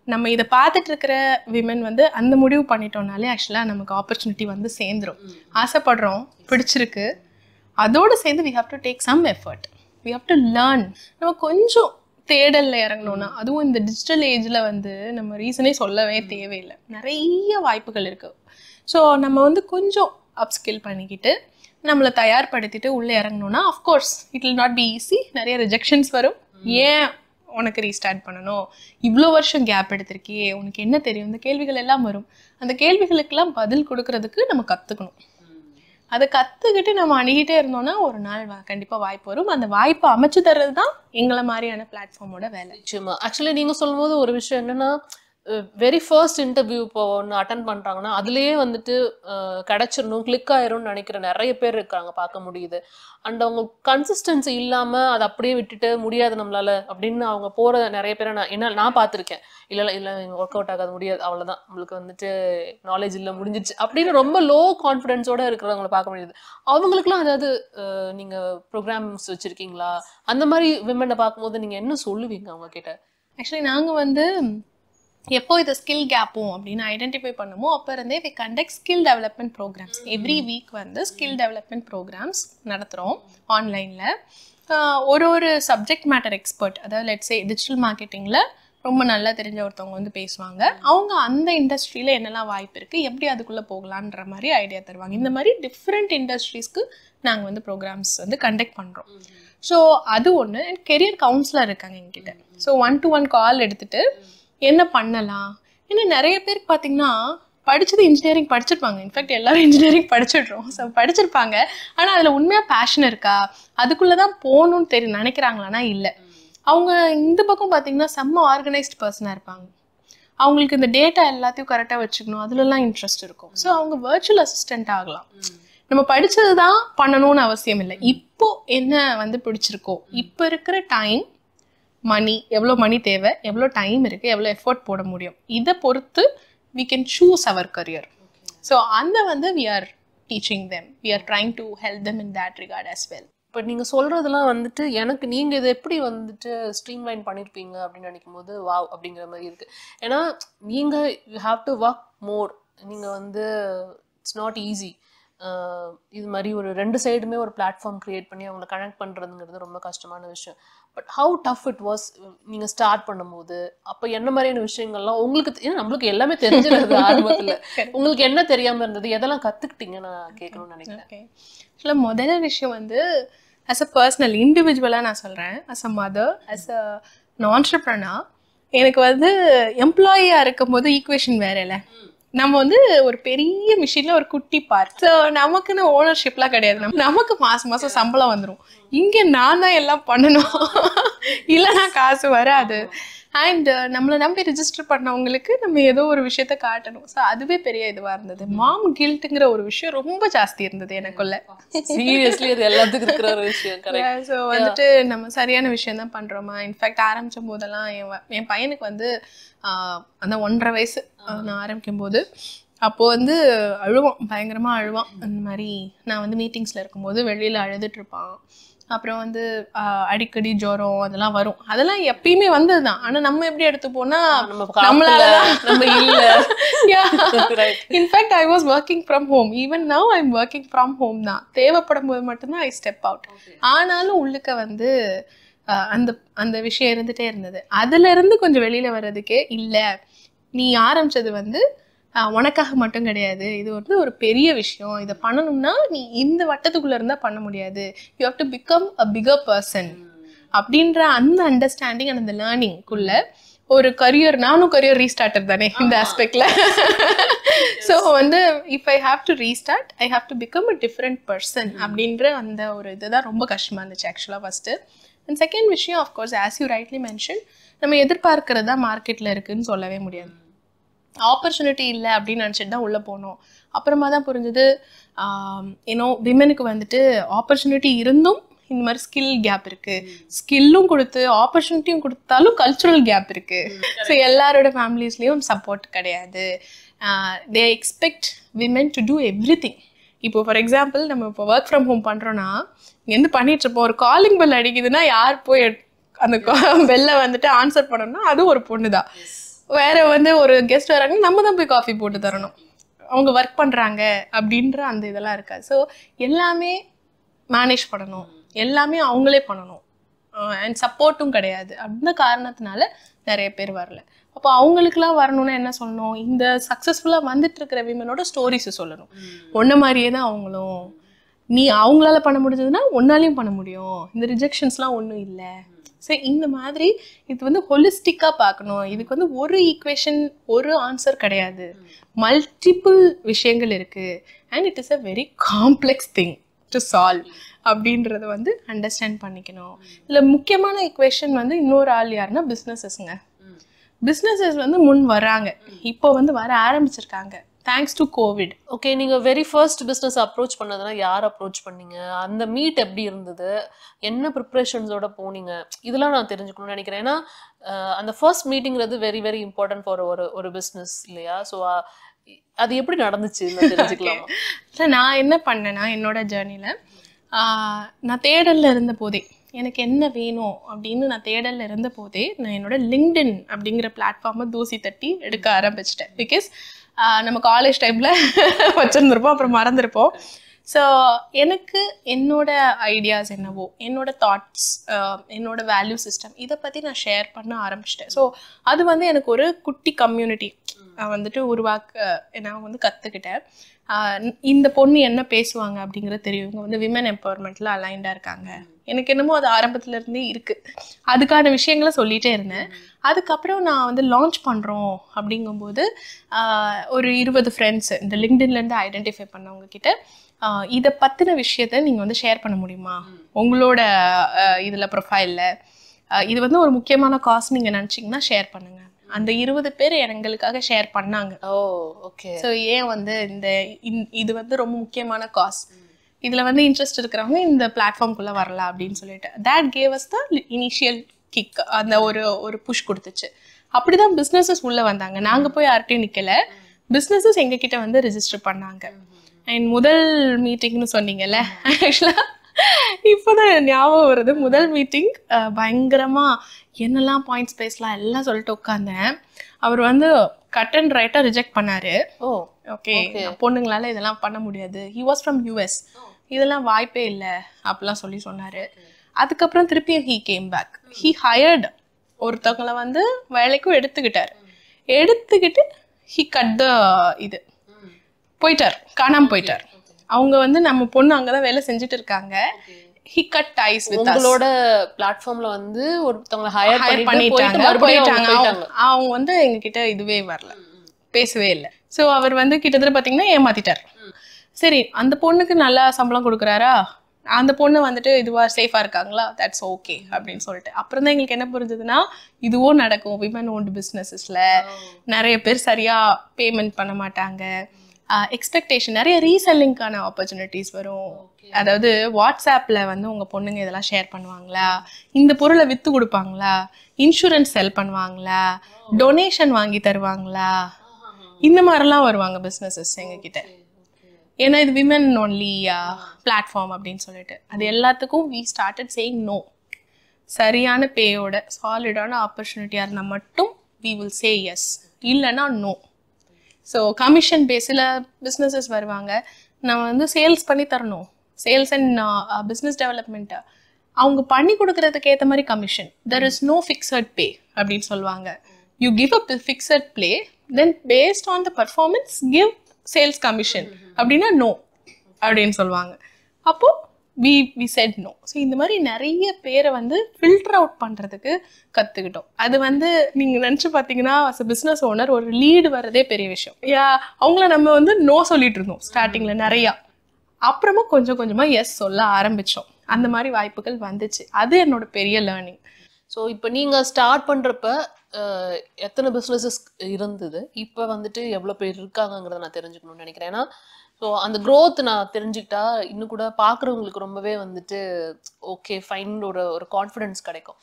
நம்ம இதை பார்த்துட்டு இருக்கிற விமன் வந்து அந்த முடிவு பண்ணிட்டோம்னாலே ஆக்சுவலாக நமக்கு ஆப்பர்ச்சுனிட்டி வந்து சேர்ந்துடும். ஆசைப்படுறோம், பிடிச்சிருக்கு, அதோடு சேர்ந்து we have to take some effort, we have to learn. நம்ம கொஞ்சம் தேடலில் இறங்கணும்னா, அதுவும் இந்த டிஜிட்டல் ஏஜில் வந்து நம்ம ரீசனே சொல்லவே தேவையில்லை, நிறைய வாய்ப்புகள் இருக்குது. ஸோ நம்ம வந்து கொஞ்சம் அப்ஸ்கில் பண்ணிக்கிட்டு நம்மளை தயார்படுத்திட்டு உள்ளே இறங்கணும்னா of course it will not be easy. நிறைய ரிஜெக்ஷன்ஸ் வரும். ஏன் உனக்கு ரீஸ்டார்ட் பண்ணணும், இவ்வளோ வருஷம் கேப் எடுத்திருக்கியே, உனக்கு என்ன தெரியும், இந்த கேள்விகள் எல்லாம் வரும். அந்த கேள்விகளுக்கெல்லாம் பதில் கொடுக்கறதுக்கு நம்ம கற்றுக்கணும். அதை கற்றுக்கிட்டு நம்ம அணுகிட்டே இருந்தோம்னா ஒரு நாள் கண்டிப்பாக வாய்ப்பு வரும். அந்த வாய்ப்பை அமைச்சு தர்றது தான் எங்களை மாதிரியான பிளாட்ஃபார்மோட வேலை. நிச்சயமா. ஆக்சுவலி நீங்கள் சொல்லும் போது ஒரு விஷயம் என்னன்னா, வெரி ஃபர்ஸ்ட் இன்டர்வியூ இப்போ ஒன்று அட்டன் பண்ணுறாங்கன்னா அதுலேயே வந்துட்டு கிடச்சிடணும், கிளிக் ஆயிரும்னு நினைக்கிற நிறைய பேர் இருக்காங்க, பார்க்க முடியுது. அண்ட் அவங்க கன்சிஸ்டன்சி இல்லாமல் அதை அப்படியே விட்டுட்டு முடியாது நம்மளால அப்படின்னு அவங்க போகிற நிறைய பேரை நான் பார்த்துருக்கேன். இல்லை ஒர்க் அவுட் ஆகாது, முடியாது, அவ்வளோதான், நம்மளுக்கு வந்துட்டு நாலேஜ் இல்லை, முடிஞ்சிச்சு அப்படின்னு ரொம்ப லோ கான்ஃபிடென்ஸோடு இருக்கிறவங்கள பார்க்க முடியுது. அவங்களுக்குலாம் அதாவது நீங்கள் ப்ரோக்ராம்ஸ் வச்சுருக்கீங்களா? அந்த மாதிரி விமனை பார்க்கும்போது நீங்கள் என்ன சொல்லுவீங்க அவங்க கிட்ட? ஆக்சுவலி நாங்கள் வந்து எப்போ இது ஸ்கில் கேப்பும் அப்படின்னு ஐடென்டிஃபை பண்ணுமோ அப்போ இருந்தே we conduct skill development programmes. Every week வந்து ஸ்கில் டெவலப்மெண்ட் ப்ரோக்ராம்ஸ் நடத்துகிறோம் ஆன்லைனில். ஒரு சப்ஜெக்ட் மேட்டர் எக்ஸ்பர்ட், அதாவது லெட்ஸே டிஜிட்டல் மார்க்கெட்டிங்கில் ரொம்ப நல்லா தெரிஞ்ச ஒருத்தவங்க வந்து பேசுவாங்க. அவங்க அந்த இண்டஸ்ட்ரியில் என்னெல்லாம் வாய்ப்பு இருக்குது, எப்படி அதுக்குள்ளே போகலான்ற மாதிரி ஐடியா தருவாங்க. இந்த மாதிரி டிஃப்ரெண்ட் இண்டஸ்ட்ரீஸ்க்கு நாங்கள் வந்து ப்ரோக்ராம்ஸ் வந்து கண்டக்ட் பண்ணுறோம். ஸோ அது ஒன்று. கெரியர் கவுன்சிலர் இருக்காங்க எங்கிட்ட. ஸோ 1-to-1 கால் எடுத்துகிட்டு என்ன பண்ணலாம். ஏன்னா நிறைய பேருக்கு பார்த்தீங்கன்னா படித்தது இன்ஜினியரிங் படிச்சிருப்பாங்க, இன்ஃபேக்ட் எல்லாரும் இன்ஜினியரிங் படிச்சிடுறோம். ஸோ படிச்சிருப்பாங்க, ஆனால் அதில் உண்மையாக பேஷன் இருக்கா, அதுக்குள்ளே தான் போகணுன்னு நினைக்கிறாங்களான்னா இல்லை. அவங்க இந்த பக்கம் பார்த்தீங்கன்னா செம்ம ஆர்கனைஸ்ட் பர்சனாக இருப்பாங்க, அவங்களுக்கு இந்த டேட்டா எல்லாத்தையும் கரெக்டாக வச்சுக்கணும், அதுலலாம் இன்ட்ரெஸ்ட் இருக்கும். ஸோ அவங்க வர்ச்சுவல் அசிஸ்டண்ட் ஆகலாம். நம்ம படித்தது தான் பண்ணணும்னு அவசியம் இல்லை. இப்போ என்ன வந்து பிடிச்சிருக்கோ, இப்போ இருக்கிற டைம், மணி, எவ்வளோ மணி தேவை, எவ்வளோ டைம் இருக்குது, எவ்வளோ எஃபோர்ட் போட முடியும், இதை பொறுத்து we can choose our career. So அந்த வந்து we are teaching them, we are trying to help them in that regard as well. But நீங்கள் சொல்கிறதெல்லாம் வந்துட்டு எனக்கு நீங்கள் இதை எப்படி வந்துட்டு ஸ்ட்ரீம்லைன் பண்ணியிருப்பீங்க அப்படின்னு நினைக்கும் போது வாவ் அப்படிங்கிற மாதிரி இருக்குது. ஏன்னா நீங்கள் you have to work more. நீங்கள் வந்து இட்ஸ் நாட் ஈஸி. இது மாதிரி ஒரு 2 சைடுமே ஒரு பிளாட்ஃபார்ம் க்ரியேட் பண்ணி அவங்கள கனெக்ட் பண்ணுறதுங்கிறது ரொம்ப கஷ்டமான விஷயம். But how tough it was நீங்க ஸ்டார்ட் பண்ணும்போது? அப்ப என்ன மாதிரியான விஷயங்கள்லாம் உங்களுக்கு, ஏன்னா நம்மளுக்கு எல்லாமே தெரிஞ்சிருது ஆரம்பத்துல, உங்களுக்கு என்ன தெரியாம இருந்தது, எதெல்லாம் கத்துக்கிட்டீங்க நான் கேட்கணும்னு நினைக்கிறேன். ஆக்சுவலா முதல் விஷயம் வந்து அஸ் அ பர்சனல் இண்டிவிஜுவலா நான் சொல்றேன், as a mother, as a entrepreneur, எனக்கு வந்து எம்ப்ளாயியா இருக்கும் போது ஈக்குவேஷன் வேற இல்ல. நம்ம வந்து ஒரு பெரிய மிஷின்ல ஒரு குட்டி பார்ட். ஸோ நமக்குன்னு ஓனர்ஷிப்லாம் கிடையாது. நமக்கு மாசம் மாசம் சம்பளம் வந்துடும். இங்க நான் தான் எல்லாம் பண்ணணும், இல்லைன்னா காசு வராது. அண்ட் நம்மளை நம்பி ரிஜிஸ்டர் பண்ணவங்களுக்கு நம்ம ஏதோ ஒரு விஷயத்த காட்டணும். ஸோ அதுவே பெரிய இதுவாக இருந்தது. மாம் கில்ட்டுங்கிற ஒரு விஷயம் ரொம்ப ஜாஸ்தி இருந்தது எனக்குள்ள. சீரியஸ்லி அது எல்லாத்துக்கும் இருக்கிற ஒரு விஷயம். ஸோ வந்துட்டு நம்ம சரியான விஷயம் தான் பண்றோமா? இன்ஃபேக்ட் ஆரம்பிச்ச போதெல்லாம் என் பையனுக்கு வந்து அந்த 1.5 வயசு நான் ஆரம்பிக்கும் போது, அப்போ வந்து அழுவான், பயங்கரமா அழுவான். அந்த மாதிரி நான் வந்து மீட்டிங்ஸ்ல இருக்கும்போது வெளியில அழுதுட்டு இருப்பான். அப்புறம் வந்து அடிக்கடி ஜுரம் அதெல்லாம் வரும். அதெல்லாம் எப்பயுமே வந்ததுதான். ஆனா நம்ம எப்படி எடுத்துப்போனா in fact I was working from home. Even now I am working from home தான். தேவைப்படும் போது மட்டும்தான் ஐ ஸ்டெப் அவுட். ஆனாலும் உள்ளுக்க வந்து அந்த அந்த விஷயம் இருந்துட்டே இருந்தது. அதுல இருந்து கொஞ்சம் வெளியில வர்றதுக்கே இல்ல, நீ ஆரம்பிச்சது வந்து உனக்காக மட்டும் கிடையாது, இது வந்து ஒரு பெரிய விஷயம். இதை பண்ணணும்னா நீ இந்த வட்டத்துக்குள்ள இருந்தா பண்ண முடியாது. You have to become a bigger person அப்படின்ற அந்த அண்டர்ஸ்டாண்டிங் அண்ட் அந்த லேர்னிங்குள்ள ஒரு கரியர், நானும் கரியர் ரீஸ்டார்டர் தானே இந்த ஆஸ்பெக்ட்ல. ஸோ வந்து if I have to restart, I have to become a different person அப்படின்ற அந்த ஒரு இதுதான் ரொம்ப கஷ்டமா இருந்துச்சு ஆக்சுவலாக ஃபர்ஸ்ட். அண்ட் செகண்ட் விஷயம், of course as you rightly mention, நம்ம எதிர்பார்க்கறதா மார்க்கெட்ல இருக்குன்னு சொல்லவே முடியாது. ஆப்பர்ச்சுனிட்டி இல்லை அப்படின்னு நினச்சிட்டு தான் உள்ளே போனோம். அப்புறமா தான் புரிஞ்சது, ஏன்னோ விமெனுக்கு வந்துட்டு ஆப்பர்ச்சுனிட்டி இருந்தும் இந்த மாதிரி ஸ்கில் கேப் இருக்கு. ஸ்கில்லும் கொடுத்து ஆப்பர்ச்சுனிட்டியும் கொடுத்தாலும் கல்ச்சுரல் கேப் இருக்கு. ஸோ எல்லாரோட ஃபேமிலிஸ்லேயும் சப்போர்ட் கிடையாது. They expect women to do everything. இப்போ ஃபார் எக்ஸாம்பிள் நம்ம இப்போ ஒர்க் ஃப்ரம் ஹோம் பண்ணுறோன்னா, இங்கேருந்து பண்ணிட்டு இருப்போம், ஒரு காலிங் பெல் அடிக்குதுன்னா யார் போய் அந்த பெல்லை வந்துட்டு ஆன்சர் பண்ணணும்னா அது ஒரு பொண்ணு தான். வேற வந்து ஒரு கெஸ்ட் வராங்க, நம்ம தான் போய் காஃபி போட்டு தரணும். அவங்க ஒர்க் பண்ணுறாங்க அப்படின்ற அந்த இதெல்லாம் இருக்காது. ஸோ எல்லாமே மேனேஜ் பண்ணணும், எல்லாமே அவங்களே பண்ணணும். அண்ட் சப்போர்ட்டும் கிடையாது. அந்த காரணத்தினால நிறைய பேர் வரல. அப்போ அவங்களுக்குலாம் வரணும்னா என்ன சொல்லணும்? இந்த சக்ஸஸ்ஃபுல்லாக வந்துட்டு இருக்கிற விமனோட ஸ்டோரிஸை சொல்லணும். ஒன்றை மாதிரியே தான் அவங்களும், நீ அவங்களால பண்ண முடிஞ்சதுன்னா ஒன்னாலையும் பண்ண முடியும், இந்த ரிஜெக்ஷன்ஸ்லாம் ஒன்றும் இல்லை. ஸோ இந்த மாதிரி இது வந்து ஹொலிஸ்டிக்காக பார்க்கணும். இதுக்கு வந்து ஒரு ஈக்குவேஷன், ஒரு ஆன்சர் கிடையாது. மல்டிபிள் விஷயங்கள் இருக்குது. And it is a very complex thing to solve அப்படின்றத வந்து அண்டர்ஸ்டாண்ட் பண்ணிக்கணும். இல்லை முக்கியமான ஈக்குவேஷன் வந்து இன்னொரு ஆள் யாருன்னா பிஸ்னஸஸ்ங்க. பிஸ்னஸஸ் வந்து முன் வராங்க, இப்போ வந்து வர ஆரம்பிச்சிருக்காங்க தேங்க்ஸ் டு கோவிட். ஓகே, நீங்க வெரி ஃபர்ஸ்ட் பிஸ்னஸ் அப்ரோச் பண்ணதுன்னா யார் அப்ரோச் பண்ணீங்க? அந்த மீட் எப்படி இருந்தது? என்ன ப்ரிப்ரேஷன்ஸோட போனீங்க? இதெல்லாம் நான் தெரிஞ்சுக்கணும்னு நினைக்கிறேன். ஏன்னா அந்த ஃபர்ஸ்ட் மீட்டிங்கிறது வெரி வெரி இம்பார்ட்டன்ட் ஃபார் ஒரு பிஸ்னஸ் இல்லையா? ஸோ அது எப்படி நடந்துச்சு தெரிஞ்சுக்கலாம். இல்லை, நான் என்ன பண்ணேன்னா என்னோட ஜேர்னியில் நான் தேடலில் இருந்த போதே, எனக்கு என்ன வேணும் அப்படின்னு நான் தேடலில் இருந்த போதே நான் என்னோட லிங்க்டின் அப்படிங்கிற பிளாட்ஃபார்மை தூசி தட்டி எடுக்க ஆரம்பிச்சிட்டேன். பிகாஸ் நம்ம காலேஜ் டைமில் வச்சுருந்துருப்போம், அப்புறம் மறந்துருப்போம். ஸோ எனக்கு என்னோட ஐடியாஸ் என்னவோ, என்னோட தாட்ஸ், என்னோட வேல்யூ சிஸ்டம், இதை பற்றி நான் ஷேர் பண்ண ஆரம்பிச்சிட்டேன். ஸோ அது வந்து எனக்கு ஒரு குட்டி கம்யூனிட்டி வந்துட்டு நான் வந்து கற்றுக்கிட்டேன். இந்த பொண்ணு என்ன பேசுவாங்க அப்படிங்கிறது தெரியும். இவங்க வந்து விமன் எம்பவர்மெண்ட்டில் அலைண்டாக இருக்காங்க. எனக்கு என்னமோ அது ஆரம்பத்துலேருந்தே இருக்குது. அதுக்கான விஷயங்களை சொல்லிகிட்டே இருந்தேன். அதுக்கப்புறம் நான் வந்து லான்ச் பண்ணுறோம் அப்படிங்கும்போது ஒரு 20 ஃப்ரெண்ட்ஸு இந்த லிங்க்டின்லேருந்து ஐடென்டிஃபை பண்ணவங்க கிட்ட இதை பற்றின விஷயத்த நீங்கள் வந்து ஷேர் பண்ண முடியுமா உங்களோட இதில் ப்ரொஃபைலில்? இது வந்து ஒரு முக்கியமான காஸ் நீங்கள் நினச்சிங்கன்னா ஷேர் பண்ணுங்கள். அந்த 20 பேர் எங்களுக்காக ஷேர் பண்ணாங்க. ஓகே. ஸோ ஏன் வந்து இது வந்து ரொம்ப முக்கியமான காஸ், இதில் வந்து இன்ட்ரெஸ்ட் இருக்கிறவங்க இந்த பிளாட்ஃபார்ம்குள்ளே வரலாம் அப்படின்னு சொல்லிட்டு that gave us the initial kick. அந்த ஒரு புஷ் கொடுத்துச்சு. அப்படிதான் பிஸ்னஸஸ் உள்ளே வந்தாங்க. நாங்கள் போய் யார்கிட்டையும் நிற்கலை, பிஸ்னஸஸ் எங்ககிட்ட வந்து ரெஜிஸ்டர் பண்ணாங்க. அண்ட் முதல் மீட்டிங்னு சொன்னீங்கல்ல, ஆக்சுவலாக இப்போதான் ஞாபகம் வருது. முதல் மீட்டிங் பயங்கரமாக என்னெல்லாம் பாயிண்ட்ஸ் பேசலாம் எல்லாம் சொல்லிட்டு உட்காந்தேன். அவர் வந்து கட் அண்ட் ரைட்டாக ரிஜெக்ட் பண்ணாரு. ஓகே, பொண்ணுங்களால இதெல்லாம் பண்ண முடியாது, ஹி வாஸ் ஃப்ரம் US, இதெல்லாம் வாய்ப்பே இல்லை அப்படிலாம் சொன்னார். அதுக்கப்புறம் திருப்பியும் he came back. He hired ஒருத்தவங்களை வந்து வேலைக்கும் எடுத்துக்கிட்டு ஹீ கட் த இது போயிட்டார், காணாம போயிட்டார். அவங்க வந்து நம்ம பொண்ணு அங்கதான் வேலை செஞ்சுட்டு இருக்காங்க. He cut ties with us. உங்களோட பிளாட்ஃபார்ம்ல வந்து ஒருத்தவங்க ஹையர் பண்ணிட்டாங்க. அவங்க வந்து எங்க கிட்ட இதுவே வரல, பேசவே இல்லை. ஸோ அவர் வந்து கிட்டத்தட்ட பாத்தீங்கன்னா ஏமாத்திட்டார். சரி, அந்த பொண்ணுக்கு நல்லா சம்பளம் கொடுக்குறாரா, அந்த பொண்ணு வந்துட்டு இதுவா சேஃபா இருக்காங்களா, தட்ஸ் ஓகே அப்படின்னு சொல்லிட்டு அப்புறம் தான் எங்களுக்கு என்ன புரிஞ்சதுன்னா இதுவும் நடக்கும் விமன் ஓன்ட் பிஸ்னஸஸ்ல. நிறைய பேர் சரியா பேமெண்ட் பண்ண மாட்டாங்க, எக்ஸ்பெக்டேஷன், நிறைய ரீசெல்லிங்கான ஆப்பர்ச்சுனிட்டிஸ் வரும். அதாவது வாட்ஸ்அப்ல வந்து உங்க பொண்ணுங்க இதெல்லாம் ஷேர் பண்ணுவாங்களா, இந்த பொருளை வித்து கொடுப்பாங்களா, இன்சூரன்ஸ் செல் பண்ணுவாங்களா, டொனேஷன் வாங்கி தருவாங்களா, இந்த மாதிரிலாம் வருவாங்க பிஸ்னஸஸ் எங்ககிட்ட. ஏன்னா இது விமன் ஒன்லி பிளாட்ஃபார்ம் அப்படின்னு சொல்லிட்டு அது எல்லாத்துக்கும் வி ஸ்டார்டட் சேயிங் நோ. சரியான பேயோட சாலிடான ஆப்பர்ச்சுனிட்டியாக இருந்தால் மட்டும் வி வில் சே எஸ், இல்லைன்னா நோ. ஸோ கமிஷன் பேஸில் பிஸ்னஸஸ் வருவாங்க. நம்ம வந்து சேல்ஸ் பண்ணி தரணும், சேல்ஸ் அண்ட் பிஸ்னஸ் டெவலப்மெண்ட்டு அவங்க பண்ணி கொடுக்கறதுக்கு ஏற்ற மாதிரி commission. There is no fixed pay அப்படின்னு சொல்லுவாங்க. You give a fixed play, then based on the performance give sales commission அப்படின்னா நோ அப்படின்னு சொல்லுவாங்க. அப்போது வி செட் நோ. ஸோ இந்த மாதிரி நிறைய பேரை வந்து ஃபில்டர் அவுட் பண்ணுறதுக்கு கற்றுக்கிட்டோம். அது வந்து நீங்கள் நினச்சி பார்த்தீங்கன்னா அஸ் அ பிஸ்னஸ் ஓனர் ஒரு லீடு வர்றதே பெரிய விஷயம். அவங்கள நம்ம வந்து நோ சொல்லிட்டு இருந்தோம் ஸ்டார்டிங்கில் நிறையா, அப்புறமா கொஞ்சம் கொஞ்சமாக எஸ் சொல்ல ஆரம்பித்தோம். அந்த மாதிரி வாய்ப்புகள் வந்துச்சு. அது என்னோட பெரிய லேர்னிங். ஸோ இப்போ நீங்கள் ஸ்டார்ட் பண்ணுறப்ப எத்தனை பிஸ்னஸஸ் இருந்தது, இப்போ வந்துட்டு எவ்வளோ பேர் இருக்காங்கங்கிறத நான் தெரிஞ்சுக்கணும்னு நினைக்கிறேன். ஏன்னா ஸோ அந்த க்ரோத் நான் தெரிஞ்சுக்கிட்டா இன்னும் கூட பார்க்குறவங்களுக்கு ரொம்பவே வந்துட்டு ஓகே ஃபைன் ஒரு கான்ஃபிடென்ஸ் கிடைக்கும்.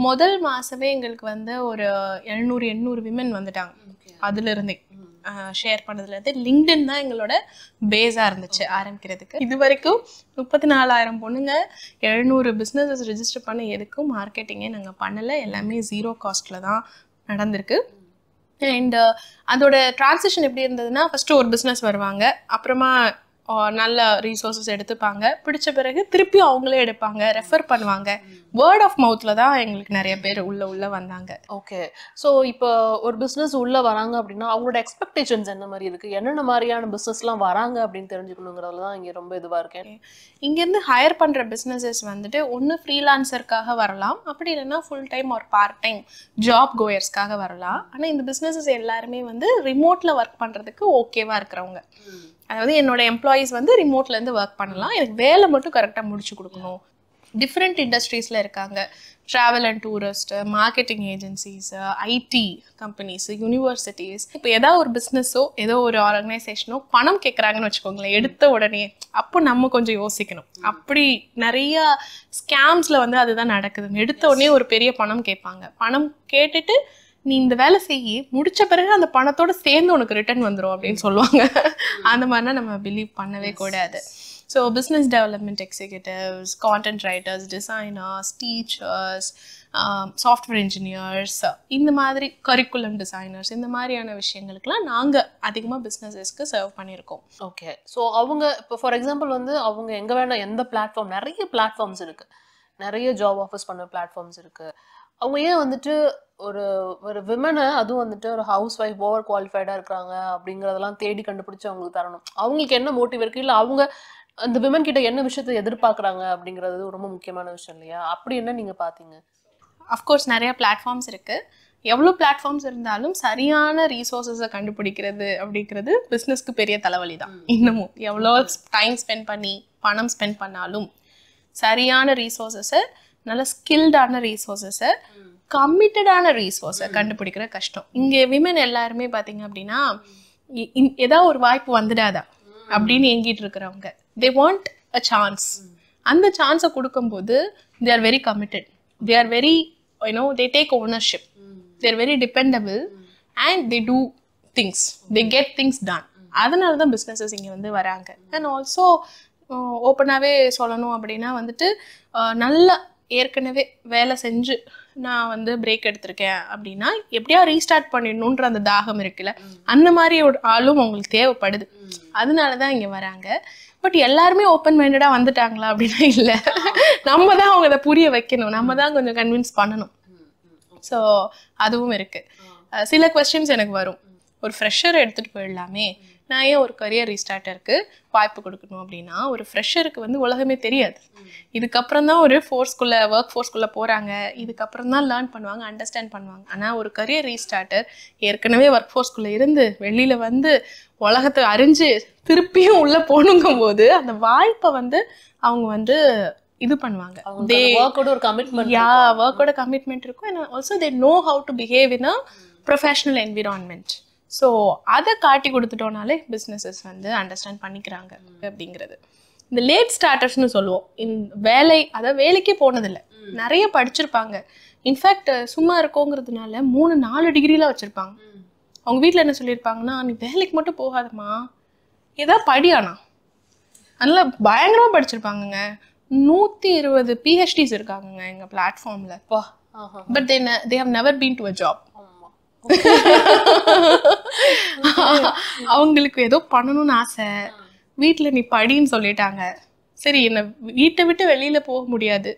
முதல் மாதமே எங்களுக்கு வந்து ஒரு 700-800 விமன் வந்துட்டாங்க. அதுலேருந்தே ஷேர் பண்ணதுலேருந்து லிங்க்டின் தான் எங்களோட பேஸாக இருந்துச்சு ஆரம்பிக்கிறதுக்கு. இது வரைக்கும் 34,000 பொண்ணுங்க 700 பிஸ்னஸஸ் ரெஜிஸ்டர் பண்ண எதுக்கும் மார்க்கெட்டிங்கே நாங்கள் பண்ணலை. எல்லாமே 0 காஸ்ட்டில் தான் நடந்திருக்கு. அண்ட் அதோட டிரான்சிஷன் எப்படி இருந்ததுன்னா ஃபஸ்ட்டு ஒரு பிஸ்னஸ் வருவாங்க, அப்புறமா நல்ல ரீசோர்ஸஸ் எடுத்துப்பாங்க, பிடிச்ச பிறகு திருப்பி அவங்களே எடுப்பாங்க, ரெஃபர் பண்ணுவாங்க. வேர்ட் ஆஃப் மவுத்தில் தான் எங்களுக்கு நிறைய பேர் உள்ள வந்தாங்க. ஓகே. ஸோ இப்போ ஒரு பிஸ்னஸ் உள்ளே வராங்க அப்படின்னா அவங்களோட எக்ஸ்பெக்டேஷன்ஸ் என்ன மாதிரி இருக்குது, என்னென்ன மாதிரியான பிஸ்னஸ்லாம் வராங்க அப்படின்னு தெரிஞ்சுக்கணுங்கிறதுல தான் இங்கே ரொம்ப இதுவாக இருக்கேன். இங்கேருந்து ஹையர் பண்ணுற பிஸ்னஸஸ் வந்துட்டு ஒன்று ஃப்ரீலான்சருக்காக வரலாம், அப்படி இல்லைன்னா ஃபுல் டைம் ஒரு பார்ட் டைம் ஜாப் கோயர்ஸ்க்காக வரலாம். ஆனால் இந்த பிஸ்னஸஸ் எல்லாருமே வந்து ரிமோட்டில் ஒர்க் பண்ணுறதுக்கு ஓகேவாக இருக்கிறவங்க. அதாவது என்னோட எம்ப்ளாயீஸ் வந்து ரிமோட்லேருந்து ஒர்க் பண்ணலாம், எனக்கு வேலை மட்டும் கரெக்டாக முடிச்சு கொடுக்கணும். டிஃப்ரெண்ட் இண்டஸ்ட்ரீஸில் இருக்காங்க, travel and tourist, marketing agencies, IT companies, universities. இப்போ ஏதாவது ஒரு பிஸ்னஸோ ஏதோ ஒரு ஆர்கனைசேஷனோ பணம் கேட்குறாங்கன்னு வச்சுக்கோங்களேன், எடுத்த உடனே அப்போ நம்ம கொஞ்சம் யோசிக்கணும். அப்படி நிறைய ஸ்கேம்ஸில் வந்து அதுதான் நடக்குது. எடுத்த உடனே ஒரு பெரிய பணம் கேட்பாங்க, பணம் கேட்டுட்டு நீ இந்த வேலை செய்ய முடிச்ச பிறகு அந்த பணத்தோட சேர்ந்து உனக்கு ரிட்டர்ன் வந்துடும் அப்படின்னு சொல்லுவாங்க. அந்த மாதிரினா நம்ம பிலீவ் பண்ணவே கூடாது. So business development executives, content writers, designers, teachers, software engineers, இந்த மாதிரி கரிக்குலம் டிசைனர்ஸ், இந்த மாதிரியான விஷயங்களுக்குலாம் நாங்கள் அதிகமாக பிஸ்னஸஸ்க்கு சர்வ் பண்ணியிருக்கோம். ஓகே. ஸோ அவங்க இப்போ ஃபார் எக்ஸாம்பிள் வந்து அவங்க எங்கே வேணால் எந்த பிளாட்ஃபார்ம், நிறைய பிளாட்ஃபார்ம்ஸ் இருக்குது, நிறைய ஜாப் ஆஃபர்ஸ் பண்ண பிளாட்ஃபார்ம்ஸ் இருக்குது. அவங்க ஏன் வந்துட்டு ஒரு விமனை, அதுவும் வந்துட்டு ஒரு ஹவுஸ் ஒய்ஃப் ஓவர் குவாலிஃபைடாக இருக்கிறாங்க அப்படிங்கிறதெல்லாம் தேடி கண்டுபிடிச்சி அவங்களுக்கு தரணும்? அவங்களுக்கு என்ன மோட்டிவ் இருக்குது, இல்லை அவங்க அந்த விமன் கிட்ட என்ன விஷயத்தை எதிர்பார்க்குறாங்க அப்படிங்கிறது ரொம்ப முக்கியமான விஷயம் இல்லையா? அப்படி என்ன நீங்கள் பார்த்தீங்க? அஃப்கோர்ஸ் நிறைய பிளாட்ஃபார்ம்ஸ் இருக்குது. எவ்வளோ பிளாட்ஃபார்ம்ஸ் இருந்தாலும் சரியான ரீசோர்ஸஸை கண்டுபிடிக்கிறது அப்படிங்கிறது பிஸ்னஸ்க்கு பெரிய தலைவலி தான். இன்னமும் எவ்வளோ டைம் ஸ்பெண்ட் பண்ணி பணம் ஸ்பெண்ட் பண்ணாலும் சரியான ரீசோர்ஸஸை, நல்ல ஸ்கில்டான ரீசோர்ஸஸை, கமிட்டடான ரீசோர்ஸை கண்டுபிடிக்கிற கஷ்டம். இங்கே விமன் எல்லாருமே பார்த்தீங்க அப்படின்னா ஏதாவது ஒரு வாய்ப்பு வந்துடாதா அப்படின்னு ஏங்கிட்டு இருக்கிறவங்க. They want a chance. அந்த சான்ஸை கொடுக்கும்போது they are very committed, they are very they take ownership, they are very dependable and they do things, they get things done. அதனால தான் பிஸ்னஸஸ் இங்கே வந்து வராங்க. அண்ட் ஆல்சோ ஓப்பனாகவே சொல்லணும் அப்படின்னா வந்துட்டு நல்ல ஏற்கனவே வேலை செஞ்சு நான் வந்து பிரேக் எடுத்திருக்கேன் அப்படின்னா எப்படியா ரீஸ்டார்ட் பண்ணிடணுன்ற அந்த தாகம் இருக்குல்ல, அந்த மாதிரி ஒரு ஆளும் அவங்களுக்கு தேவைப்படுது. அதனாலதான் இங்க வராங்க. பட் எல்லாருமே ஓப்பன் மைண்டடா வந்துட்டாங்களா அப்படின்னா இல்லை. நம்ம தான் அவங்க அதை புரிய வைக்கணும், நம்ம தான் கொஞ்சம் கன்வின்ஸ் பண்ணணும். ஸோ அதுவும் இருக்கு. சில கொஸ்டின்ஸ் எனக்கு வரும், ஒரு ஃப்ரெஷர் எடுத்துட்டு போயிடலாமே, நான் ஏன் ஒரு கரியர் ரீஸ்டார்டருக்கு வாய்ப்பு கொடுக்கணும் அப்படின்னா, ஒரு ஃப்ரெஷருக்கு வந்து உலகமே தெரியாது. இதுக்கப்புறம் தான் ஒரு ஒர்க் ஃபோர்ஸ்குள்ளே போகிறாங்க, இதுக்கப்புறம் தான் லேர்ன் பண்ணுவாங்க, அண்டர்ஸ்டாண்ட் பண்ணுவாங்க. ஆனால் ஒரு கரியர் ரீஸ்டார்டர் ஏற்கனவே ஒர்க் ஃபோர்ஸ்குள்ளே இருந்து வெளியில் வந்து உலகத்தை அறிஞ்சு திருப்பியும் உள்ளே போகணுங்கும் போது அந்த வாய்ப்பை வந்து அவங்க வந்து இது பண்ணுவாங்க. ஒர்க்கோட கமிட்மெண்ட் இருக்கும். and also they know how to behave in a professional environment. So அதை காட்டி கொடுத்துட்டோம்னாலே பிஸ்னஸஸ் வந்து அண்டர்ஸ்டாண்ட் பண்ணிக்கிறாங்க அப்படிங்கிறது. இந்த லேட் ஸ்டார்டர்ஸ்னு சொல்லுவோம். வேலைக்கே போனதில்லை, நிறைய படிச்சிருப்பாங்க. இன்ஃபேக்ட் சும்மா இருக்கோங்கிறதுனால 3-4 டிகிரிலாம் வச்சுருப்பாங்க. அவங்க வீட்டில் என்ன சொல்லியிருப்பாங்கன்னா, நீ வேலைக்கு மட்டும் போகாதம்மா, ஏதாவது படியானா. அதனால பயங்கரமாக படிச்சிருப்பாங்கங்க. 120 PhDs இருக்காங்கங்க எங்கள் பிளாட்ஃபார்மில். But they have never been to a job. அவங்களுக்கு ஏதோ பண்ணணும்னு ஆசை, வீட்டுல நீ படின்னு சொல்லிட்டாங்க. சரி, என்ன வீட்டை விட்டு வெளியில போக முடியாது,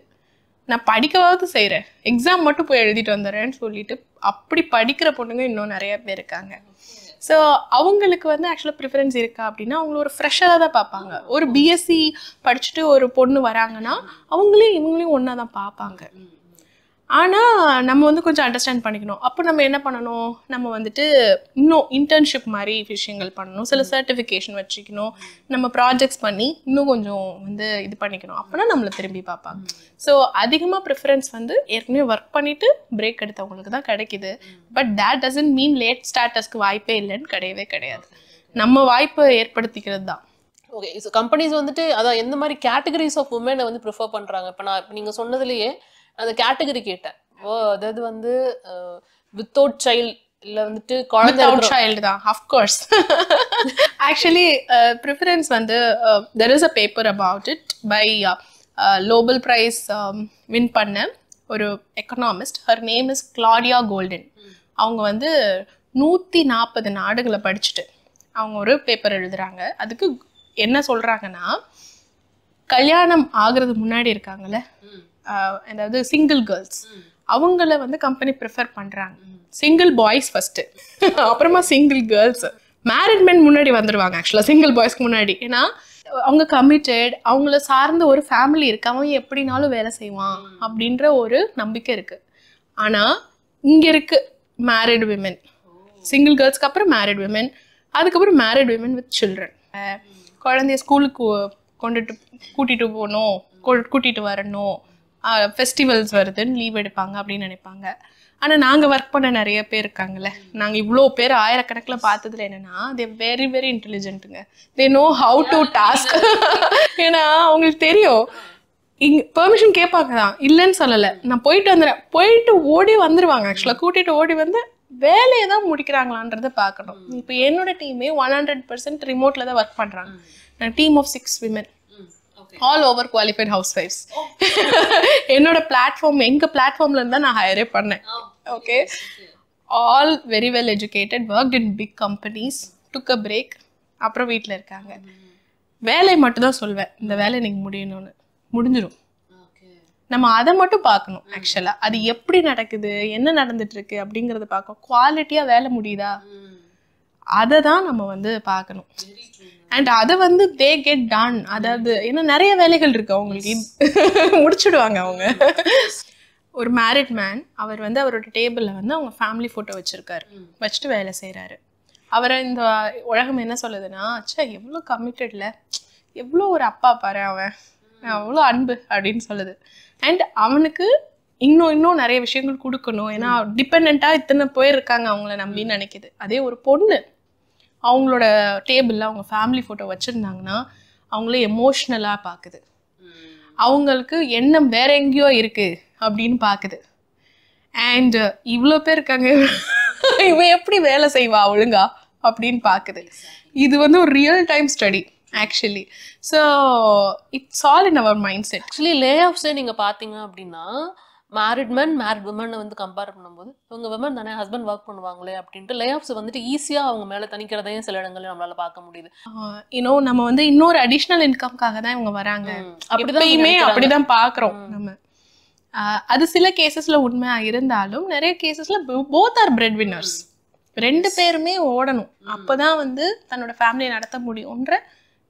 நான் படிக்கவாவது செய்யறேன், எக்ஸாம் மட்டும் போய் எழுதிட்டு வந்துடுறேன்னு சொல்லிட்டு அப்படி படிக்கிற பொண்ணுங்க இன்னும் நிறைய பேர் இருக்காங்க. ஸோ அவங்களுக்கு வந்து ஆக்சுவலாக ப்ரிஃபரன்ஸ் இருக்கா அப்படின்னா, அவங்கள ஒரு ஃப்ரெஷராக தான் பார்ப்பாங்க. ஒரு பிஎஸ்சி படிச்சுட்டு ஒரு பொண்ணு வராங்கன்னா இவங்களையும் ஒன்றா தான் பார்ப்பாங்க. ஆனால் நம்ம வந்து கொஞ்சம் அண்டர்ஸ்டாண்ட் பண்ணிக்கணும். அப்போ நம்ம என்ன பண்ணணும், நம்ம வந்துட்டு இன்னும் இன்டர்ன்ஷிப் மாதிரி விஷயங்கள் பண்ணணும், சில சர்டிஃபிகேஷன் வச்சுக்கணும், நம்ம ப்ராஜெக்ட்ஸ் பண்ணி இன்னும் கொஞ்சம் வந்து இது பண்ணிக்கணும். அப்போனா நம்மளை திரும்பி பார்ப்பாங்க. ஸோ அதிகமாக ப்ரிஃபரன்ஸ் வந்து ஏற்கனவே ஒர்க் பண்ணிவிட்டு பிரேக் எடுத்தவங்களுக்கு தான் கிடைக்குது. But that doesn't mean late ஸ்டார்டர்ஸ்க்கு வாய்ப்பே இல்லைன்னு கிடையவே கிடையாது. நம்ம வாய்ப்பை ஏற்படுத்திக்கிறது தான். ஓகே, ஸோ கம்பெனிஸ் வந்துட்டு அதான் எந்த மாதிரி கேட்டகரிஸ் ஆஃப் உமனை வந்து ப்ரிஃபர் பண்ணுறாங்க? இப்போ நீங்கள் சொன்னதுலேயே அந்த கேட்டகரி கேட்டேன். அதாவது வந்து வித்தவுட் சைல்ட் இல்லை வந்துட்டு குழந்தை சைல்டு தான். அஃப்கோர்ஸ் ஆக்சுவலி ப்ரிஃபரன்ஸ் வந்து there is a paper about it by Nobel prize win பண்ண ஒரு economist. Her name is Claudia Goldin. அவங்க வந்து 140 நாடுகளை படிச்சுட்டு அவங்க ஒரு பேப்பர் எழுதுறாங்க. அதுக்கு என்ன சொல்றாங்கன்னா, கல்யாணம் ஆகுறது முன்னாடி இருக்காங்கல்ல, அதாவது சிங்கிள் கேர்ள்ஸ், அவங்கள வந்து கம்பெனி ப்ரிஃபர் பண்றாங்க. சிங்கிள் பாய்ஸ் ஃபர்ஸ்ட், அப்புறமா சிங்கிள் கேர்ள்ஸ். மேரிட் மென் முன்னாடி வந்துடுவாங்க ஆக்சுவலாக சிங்கிள் பாய்ஸ்க்கு முன்னாடி. ஏன்னா அவங்க கமிட்டட், அவங்கள சார்ந்த ஒரு ஃபேமிலி இருக்கு, அவன் எப்படினாலும் வேலை செய்வான் அப்படின்ற ஒரு நம்பிக்கை இருக்கு. ஆனால் இங்கே இருக்கு மேரிட் விமென், சிங்கிள் கேர்ள்ஸ்க்கு அப்புறம் மேரிட் விமென், அதுக்கப்புறம் மேரிட் விமென் வித் சில்ட்ரன். குழந்தைய ஸ்கூலுக்கு கூட்டிட்டு போகணும், கூட்டிட்டு வரணும், ஃபெஸ்டிவல்ஸ் வருதுன்னு லீவ் எடுப்பாங்க அப்படின்னு நினைப்பாங்க. ஆனால் நாங்கள் ஒர்க் பண்ண நிறைய பேர் இருக்காங்கல்ல, நாங்கள் இவ்வளோ பேர் ஆயிரக்கணக்கில் பார்த்ததுல என்னென்னா, தே வெரி வெரி இன்டெலிஜென்ட்டுங்க. They know how to task. ஏன்னா அவங்களுக்கு தெரியும், இங்கே பெர்மிஷன் கேட்பாங்க தான், இல்லைன்னு சொல்லலை, நான் போயிட்டு வந்துடுறேன், போயிட்டு ஓடி வந்துடுவாங்க. ஆக்சுவலாக கூட்டிகிட்டு ஓடி வந்து வேலையை தான் முடிக்கிறாங்களான்றதை பார்க்கணும். இப்போ என்னோட டீமே 100% ரிமோட்டில் தான் ஒர்க் பண்ணுறாங்க. Team of 6 women, all over qualified ஹவுஸ் ஒய்ஃப்ஸ். என்னோட பிளாட்ஃபார்ம், எங்கள் பிளாட்ஃபார்ம்ல இருந்தால் நான் ஹையரே பண்ணேன். Okay, all very well educated, worked in big companies, took a break, அப்புறம் வீட்டில் இருக்காங்க. வேலை மட்டும் தான் சொல்வேன், இந்த வேலை நீங்கள் முடியணும்னு, முடிஞ்சிடும். நம்ம அதை மட்டும் பார்க்கணும். ஆக்சுவலாக அது எப்படி நடக்குது, என்ன நடந்துட்டு இருக்கு அப்படிங்கிறத பார்க்கணும். குவாலிட்டியாக வேலை முடியுதா, அதை தான் நம்ம வந்து பார்க்கணும். அண்ட் அதை வந்து தே கெட் டன். அதாவது ஏன்னா நிறைய வேலைகள் இருக்கு அவங்களுக்கு, முடிச்சுடுவாங்க அவங்க. ஒரு மேரிட் மேன், அவர் வந்து அவரோட டேபிளில் வந்து அவங்க ஃபேமிலி ஃபோட்டோ வச்சுருக்காரு, வச்சுட்டு வேலை செய்கிறாரு. அவரை இந்த உலகம் என்ன சொல்லுதுன்னா, அச்சா எவ்வளோ கமிட்டட்ல, எவ்வளோ ஒரு அப்பா பாரு அவன், அவ்வளோ அன்பு அப்படின்னு சொல்லுது. அண்ட் அவனுக்கு இன்னும் நிறைய விஷயங்கள் கொடுக்கணும், ஏன்னா டிபெண்ட்டாக இத்தனை போயிருக்காங்க அவங்கள நம்பின்னு நினைக்குது. அதே ஒரு பொண்ணு அவங்களோட டேபிளில் அவங்க ஃபேமிலி ஃபோட்டோ வச்சுருந்தாங்கன்னா அவங்கள எமோஷ்னலாக பார்க்குது, அவங்களுக்கு எண்ணம் வேற எங்கேயோ இருக்குது அப்படின்னு பார்க்குது. அண்ட் இவ்வளோ பேர் இருக்காங்க, இவன் எப்படி வேலை செய்வா ஒழுங்கா அப்படின்னு பார்க்குது. இது வந்து ஒரு real time study actually. So it's all in our mindset. Actually லே ஆஃப்ஸே நீங்கள் பார்த்தீங்க அப்படின்னா மேரிட் மேன் மேரிட் விமனை வந்து கம்பேர் பண்ணும்போது இவங்க விமன் தானே, ஹஸ்பண்ட் ஒர்க் பண்ணுவாங்களே அப்படின்ட்டு லே ஆஃப்ஸ் வந்துட்டு ஈஸியா அவங்க மேல திணிக்கிறதையும் சில இடங்கள்ல நம்மளால பார்க்க முடியுது. நம்ம வந்து இன்னொரு அடிஷ்னல் இன்கம்காக தான் இவங்க வராங்க, எப்பயுமே அப்படிதான் பாக்குறோம் நம்ம. அது சில கேசஸ்ல உண்மையா இருந்தாலும் நிறைய கேசஸ்ல போத் ஆர் பிரெட் வின்னர்ஸ். 2 பேருமே ஓடணும், அப்பதான் வந்து தன்னோட ஃபேமிலியை நடத்த முடியும்ன்ற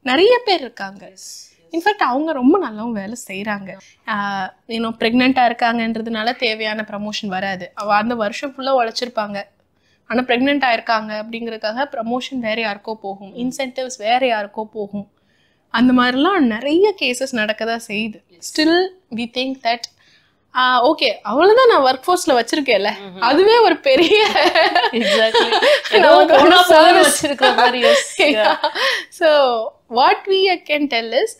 நிறைய பேர் இருக்காங்க. இன்ஃபேக்ட் அவங்க ரொம்ப நல்லாவும் வேலை செய்கிறாங்க. ப்ரெக்னெண்ட்டாக இருக்காங்கன்றதுனால தேவையான ப்ரமோஷன் வராது. அந்த வருஷம் ஃபுல்லாக உழைச்சிருப்பாங்க, ஆனால் ப்ரெக்னெண்ட் ஆயிருக்காங்க அப்படிங்கிறதுக்காக ப்ரமோஷன் வேறு யாருக்கோ போகும், இன்சென்டிவ்ஸ் வேறு யாருக்கோ போகும். அந்த மாதிரிலாம் நிறைய கேசஸ் நடக்க தான் செய்யுது. Still we think that okay அவ்வளவுதான் நான் ஒர்க் ஃபோர்ஸ்ல வச்சிருக்கேன்ல, அதுவே ஒரு பெரிய so what we can tell is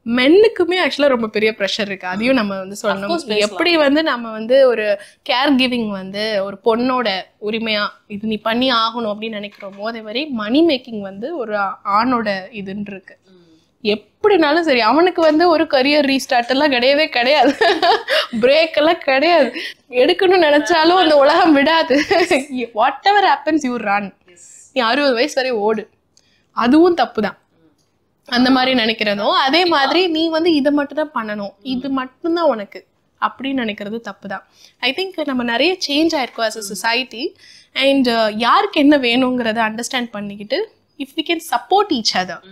மென்னுக்குமே ஆக்சுவலா ரொம்ப பெரிய ப்ரெஷர் இருக்கு. அதையும் நம்ம வந்து சொல்லணும். எப்படி வந்து நம்ம வந்து ஒரு கேர் கிவிங் வந்து ஒரு பொண்ணோட உரிமையா இது நீ பண்ணி ஆகணும் அப்படின்னு நினைக்கிறோமோ, அதே மாதிரி மணி மேக்கிங் வந்து ஒரு ஆணோட இதுன்னு இருக்கு. எப்படினாலும் சரி அவனுக்கு வந்து ஒரு கரியர் ரீஸ்டார்ட் எல்லாம் கிடையவே கிடையாது, பிரேக் எல்லாம் கிடையாது. எடுக்கணும்னு நினைச்சாலும் அந்த உலகம் விடாது. What ever happens you run. நீ 60 வயசு வரை ஓடு, அதுவும் தப்பு தான். அந்த மாதிரி நினைக்கிறதும் அதே மாதிரி நீ வந்து இதை மட்டும் தான் பண்ணணும், இது மட்டும்தான் உனக்கு அப்படின்னு நினைக்கிறது தப்பு தான். ஐ திங்க் நம்ம நிறைய சேஞ்ச் ஆயிருக்கோம் ஆஸ் அ சொசைட்டி. அண்ட் யாருக்கு என்ன வேணுங்கிறத அண்டர்ஸ்டாண்ட் பண்ணிக்கிட்டு if we can support each other,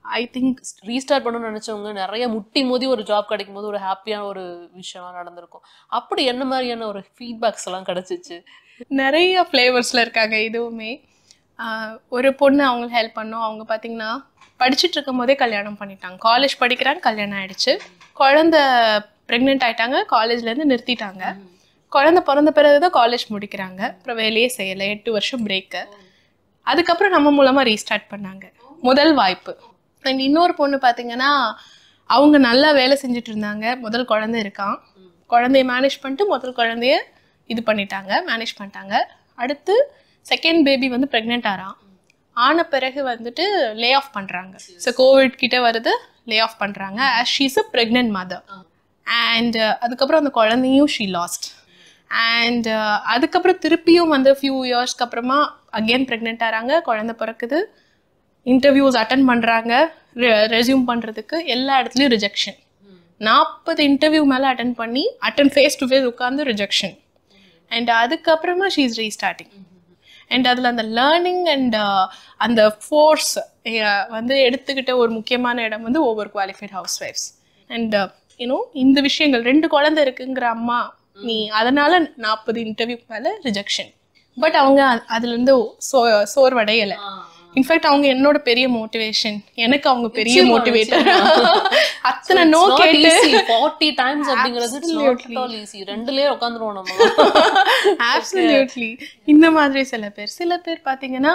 I think restart பண்ணணும்னு நினைச்சவங்க நிறைய முட்டி மோதி ஒரு ஜாப் கிடைக்கும் போது ஒரு ஹாப்பியான ஒரு விஷயமா நடந்திருக்கும். அப்படி என்ன மாதிரியான ஒரு ஃபீட்பேக்ஸ் எல்லாம் கிடைச்சிச்சு? நிறைய ஃப்ளேவர்ஸ்ல இருக்காங்க. இதுவுமே ஒரு பொண்ணு அவங்களுக்கு ஹெல்ப் பண்ணோம். அவங்க பார்த்தீங்கன்னா படிச்சுட்டு இருக்கும் போதே கல்யாணம் பண்ணிட்டாங்க. காலேஜ் படிக்கிறாங்க, கல்யாணம் ஆயிடுச்சு, குழந்தை ப்ரெக்னென்ட் ஆயிட்டாங்க, காலேஜ்லேருந்து நிறுத்திட்டாங்க. குழந்தை பிறந்த பிறகுதான் காலேஜ் முடிக்கிறாங்க. அப்புறம் வேலையே செய்யலை, 8 வருஷம் பிரேக்கு. அதுக்கப்புறம் நம்ம மூலமாக ரீஸ்டார்ட் பண்ணாங்க, முதல் வாய்ப்பு. அண்ட் இன்னொரு பொண்ணு பார்த்தீங்கன்னா அவங்க நல்லா வேலை செஞ்சுட்டு இருந்தாங்க, முதல் குழந்தை இருக்கான், குழந்தைய மேனேஜ் பண்ணிட்டு முதல் குழந்தைய இது பண்ணிட்டாங்க, மேனேஜ் பண்ணிட்டாங்க. அடுத்து செகண்ட் பேபி வந்து ப்ரெக்னென்ட் ஆன பிறகு வந்துட்டு லே ஆஃப் பண்ணுறாங்க. ஸோ கோவிட் கிட்ட வருது, லே ஆஃப் பண்ணுறாங்க as she is a pregnant mother. And அதுக்கப்புறம் அந்த குழந்தையும் ஷீ லாஸ்ட். அண்ட் அதுக்கப்புறம் திருப்பியும் வந்து ஃபியூ இயர்ஸ்க்கு அப்புறமா அகெயின் ப்ரெக்னென்ட் ஆகிறாங்க, குழந்தை பிறக்குது, இன்டர்வியூஸ் அட்டன் பண்ணுறாங்க, ரெஸ்யூம் பண்ணுறதுக்கு எல்லா இடத்துலையும் ரிஜெக்ஷன். 40 இன்டர்வியூ மேலே அட்டன் ஃபேஸ் டு ஃபேஸ் உட்காந்து ரிஜெக்ஷன். அண்ட் அதுக்கப்புறமா ஷீ இஸ் ரீஸ்டார்டிங். அண்ட் அதில் அந்த லேர்னிங் அண்ட் அந்த ஃபோர்ஸ் வந்து எடுத்துக்கிட்ட ஒரு முக்கியமான இடம் வந்து ஓவர் குவாலிஃபைட் ஹவுஸ் ஒய்ஃப்ஸ். அண்ட் இந்த விஷயங்கள் 2 குழந்தை இருக்குங்கிற அம்மா, நீ அதனால 40 இன்டர்வியூ மேலே ரிஜெக்ஷன். பட் அவங்க அதுலேருந்து சோர்வடையலை. இன்ஃபேக்ட் அவங்க என்னோட பெரிய மோட்டிவேஷன், எனக்கு அவங்க பெரிய மோட்டிவேட்டர். அத்தனை நோ கேட்டு 40 டைம்ஸ் அப்படிங்கிறது ரெண்டுலயே உட்காந்துருவோம் நம்ம. அப்சல்யூட்லி. இந்த மாதிரி சில பேர் பார்த்தீங்கன்னா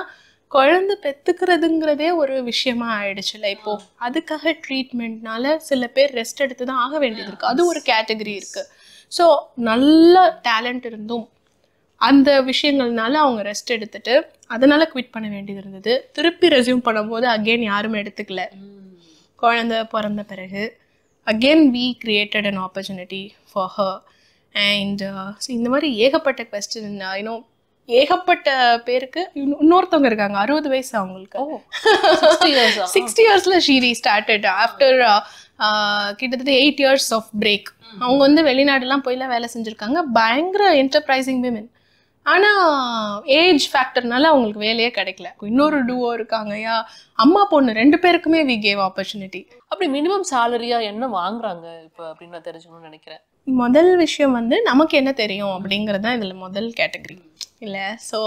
குழந்தை பெத்துக்கிறதுங்கிறதே ஒரு விஷயமா ஆயிடுச்சுல இப்போ. அதுக்காக ட்ரீட்மெண்ட்னால சில பேர் ரெஸ்ட் எடுத்து தான் ஆக வேண்டியது இருக்கு, அது ஒரு கேட்டகரி இருக்கு. ஸோ நல்ல டேலண்ட் இருந்தும் அந்த விஷயங்கள்னால அவங்க ரெஸ்ட் எடுத்துட்டு அதனால குவிட் பண்ண வேண்டியது இருந்தது. திருப்பி ரெஸ்யூம் பண்ணும்போது அகெயின் யாருமே எடுத்துக்கல. குழந்தை பிறந்த பிறகு again we created an opportunity for her. And இந்த மாதிரி ஏகப்பட்ட கொஸ்டின், ஏகப்பட்ட பேருக்கு. இன்னொருத்தவங்க இருக்காங்க 60 வயசு அவங்களுக்கு, 60 இயர்ஸ்ல ஷீ ரீஸ்டார்டட் ஆஃப்டர் கிட்டத்தட்ட 8 இயர்ஸ் ஆஃப் பிரேக். அவங்க வந்து வெளிநாடுலாம் போய்லாம் வேலை செஞ்சுருக்காங்க, பயங்கர என்டர்பிரைசிங் விமன். ஆனால் ஏஜ் ஃபேக்டர்னால அவங்களுக்கு வேலையே கிடைக்கல. இன்னொரு டூவோ இருக்காங்க, அம்மா பொண்ணு 2 பேருக்குமே வி கேவ் ஆப்பர்ச்சுனிட்டி. அப்படி மினிமம் சேலரியா என்ன வாங்குறாங்க இப்போ அப்படின்னு நான் தெரிஞ்சுக்கணும்னு நினைக்கிறேன். முதல் விஷயம் வந்து நமக்கு என்ன தெரியும் அப்படிங்கிறது தான் இதில் முதல் கேட்டகரி இல்லை. ஸோ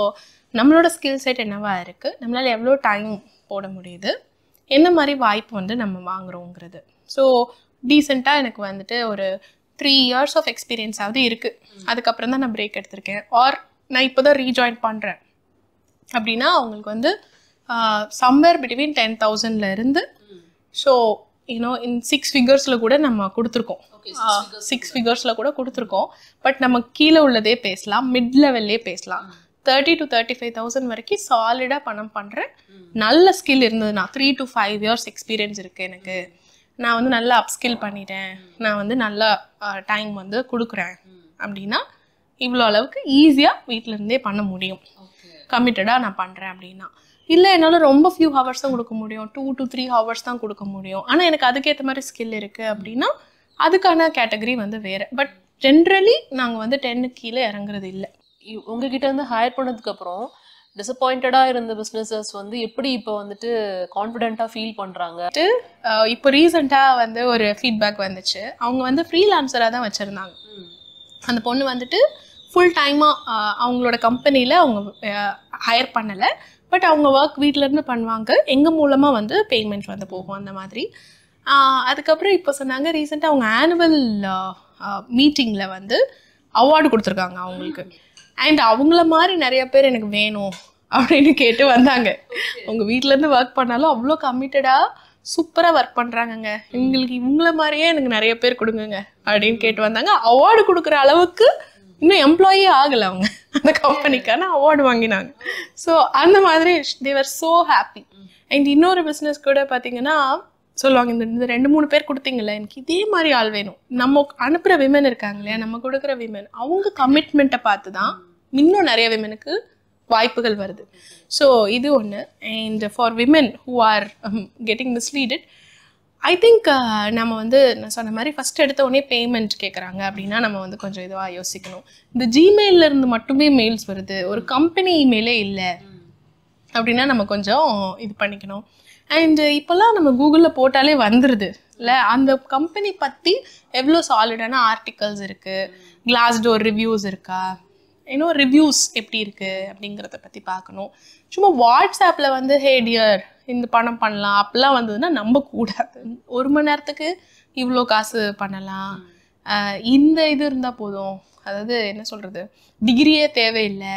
நம்மளோட ஸ்கில் செட் என்னவா இருக்குது, நம்மளால் எவ்வளோ டைம் போட முடியுது, என்ன மாதிரி வாய்ப்பு வந்து நம்ம வாங்குறோங்கிறது. ஸோ டீசெண்டாக எனக்கு வந்துட்டு ஒரு 3 இயர்ஸ் ஆஃப் எக்ஸ்பீரியன்ஸாவது இருக்குது. அதுக்கப்புறம் தான் நான் பிரேக் எடுத்திருக்கேன். ஆர் நான் இப்போ தான் ரீஜாயின் பண்ணுறேன் அப்படின்னா அவங்களுக்கு வந்து சம்வேர் பிட்வீன் 10,000 இருந்து ஸோ இன் 6 ஃபிகர்ஸில் கூட நம்ம கொடுத்துருக்கோம். 6 ஃபிகர்ஸில் கூட கொடுத்துருக்கோம். பட் நம்ம கீழே உள்ளதே பேசலாம், மிட் லெவல்லே பேசலாம். 30,000 to 35,000 வரைக்கும் சாலிடாக பணம் பண்ணுறேன். நல்ல ஸ்கில் இருந்ததுன்னா 3 to 5 இயர்ஸ் எக்ஸ்பீரியன்ஸ் இருக்குது எனக்கு, நான் வந்து நல்லா அப்ஸ்கில் பண்ணிட்டேன், நான் வந்து நல்லா டைம் வந்து கொடுக்குறேன் அப்படின்னா இவ்வளோ அளவுக்கு ஈஸியாக வீட்டில் இருந்தே பண்ண முடியும். கமிட்டடாக நான் பண்ணுறேன் அப்படின்னா. இல்லை என்னால் ரொம்ப ஃபியூ ஹவர்ஸ் தான் கொடுக்க முடியும், 2 to 3 ஹவர்ஸ் தான் கொடுக்க முடியும், ஆனால் எனக்கு அதுக்கேற்ற மாதிரி ஸ்கில் இருக்குது அப்படின்னா அதுக்கான கேட்டகரி வந்து வேறு. பட் ஜென்ரலி நாங்கள் வந்து 10 கீழே இறங்குறது இல்லை. உங்ககிட்ட வந்து ஹையர் பண்ணதுக்கப்புறம் டிசப்பாயிண்டடாக இருந்த பிஸ்னஸஸ் வந்து எப்படி இப்போ வந்துட்டு கான்ஃபிடென்ட்டாக ஃபீல் பண்ணுறாங்க? இப்போ ரீசெண்டாக வந்து ஒரு ஃபீட்பேக் வந்துச்சு. அவங்க வந்து ஃப்ரீலான்சராக தான் வச்சுருந்தாங்க. அந்த பொண்ணு வந்துட்டு ஃபுல் டைமாக அவங்களோட கம்பெனியில் அவங்க ஹையர் பண்ணலை, பட் அவங்க ஒர்க் வீட்டிலேருந்து பண்ணுவாங்க, எங்கள் மூலமாக வந்து பேமெண்ட் வந்து போகும் அந்த மாதிரி. அதுக்கப்புறம் இப்போ சொன்னாங்க ரீசெண்டாக அவங்க ஆனுவல் மீட்டிங்கில் வந்து அவார்டு கொடுத்துருக்காங்க அவங்களுக்கு. அண்ட் அவங்கள மாதிரி நிறைய பேர் எனக்கு வேணும் அப்படின்னு கேட்டு வந்தாங்க. உங்கள் வீட்டிலேருந்து ஒர்க் பண்ணாலும் அவ்வளோ கமிட்டடாக சூப்பராக ஒர்க் பண்ணுறாங்கங்க, எங்களுக்கு இவங்கள மாதிரியே எனக்கு நிறைய பேர் கொடுங்குங்க அப்படின்னு கேட்டு வந்தாங்க. அவார்டு கொடுக்குற அளவுக்கு இன்னும் எம்ப்ளாயே ஆகலை அவங்க, அந்த கம்பெனிக்கான அவார்டு வாங்கினாங்க. ஸோ அந்த மாதிரி தேவர் ஸோ ஹாப்பி. அண்ட் இன்னொரு பிஸ்னஸ் கூட பார்த்தீங்கன்னா சொல்லுவாங்க, இந்த 2-3 பேர் கொடுத்தீங்கல்ல, எனக்கு இதே மாதிரி ஆள் வேணும். நம்ம அனுப்புகிற விமன் இருக்காங்க இல்லையா, நம்ம கொடுக்குற விமன் அவங்க கமிட்மெண்ட்டை பார்த்து தான் இன்னும் நிறைய விமனுக்கு வாய்ப்புகள் வருது. ஸோ இது ஒன்று. And for women who are getting misleaded, I think நம்ம வந்து நான் சொன்ன மாதிரி ஃபஸ்ட் எடுத்த உடனே பேமெண்ட் கேட்குறாங்க அப்படின்னா நம்ம வந்து கொஞ்சம் இதுவாக யோசிக்கணும். இந்த ஜிமெயிலில் இருந்து மட்டுமே மெயில்ஸ் வருது, ஒரு கம்பெனி இமெயிலே இல்லை அப்படின்னா நம்ம கொஞ்சம் இது பண்ணிக்கணும். அண்டு இப்போல்லாம் நம்ம கூகுளில் போட்டாலே வந்துடுது இல்லை, அந்த கம்பெனி பற்றி எவ்வளோ சாலிடான ஆர்டிகல்ஸ் இருக்குது, கிளாஸ்டோர் ரிவ்யூஸ் இருக்கா, இன்னும் ரிவ்யூஸ் எப்படி இருக்குது அப்படிங்கிறத பற்றி பார்க்கணும். சும்மா வாட்ஸ்ஆப்பில் வந்து ஹே டியர் இந்த பணம் பண்ணலாம் அப்படிலாம் வந்ததுன்னா நம்பக்கூடாது. 1 மணி நேரத்துக்கு இவ்வளோ காசு பண்ணலாம், இந்த இது இருந்தால் போதும், அதாவது என்ன சொல்கிறது, டிகிரியே தேவையில்லை,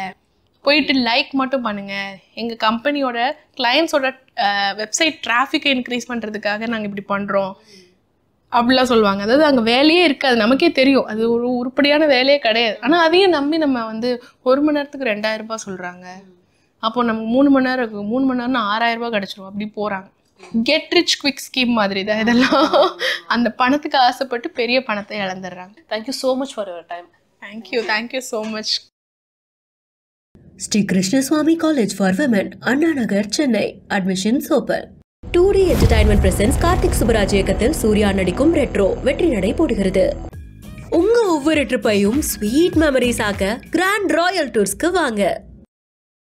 போயிட்டு லைக் மட்டும் பண்ணுங்கள், எங்கள் கம்பெனியோட கிளையண்ட்ஸோட வெப்சைட் டிராஃபிக்கை இன்க்ரீஸ் பண்ணுறதுக்காக நாங்கள் இப்படி பண்ணுறோம் அப்படிலாம் சொல்லுவாங்க. அதாவது அங்கே வேலையே இருக்காது, நமக்கே தெரியும் அது ஒரு உருப்படியான வேலையே கிடையாது. ஆனால் அதையும் நம்பி நம்ம வந்து 1 மணி நேரத்துக்கு 2000 ரூபாய் சொல்கிறாங்க, அப்போது நமக்கு 3 மணி நேரம் இருக்கும், 3 மணி நேரம்னா 6000 ரூபாய் கிடச்சிரும், அப்படி போகிறாங்க. கெட் ரிச் குவிக் ஸ்கீம் மாதிரி தான் இதெல்லாம். அந்த பணத்துக்கு ஆசைப்பட்டு பெரிய பணத்தை இழந்துடுறாங்க. Thank you so much for your time. Thank you so much. Shri Krishnaswamy college for women, Anna Nagar, Chennai. Admissions open. 2D entertainment presents Karthik Subbaraj இயக்கத்தில் சூர்யா நடிக்கும் ரெட்ரோ வெற்றி நடை போடுகிறது. உங்க ஒவ்வொரு ட்ரிப்பையும் ஸ்வீட் மெமரிஸ் ஆக்க கிராண்ட் ராயல் டூர்ஸ்க்கு வாங்க.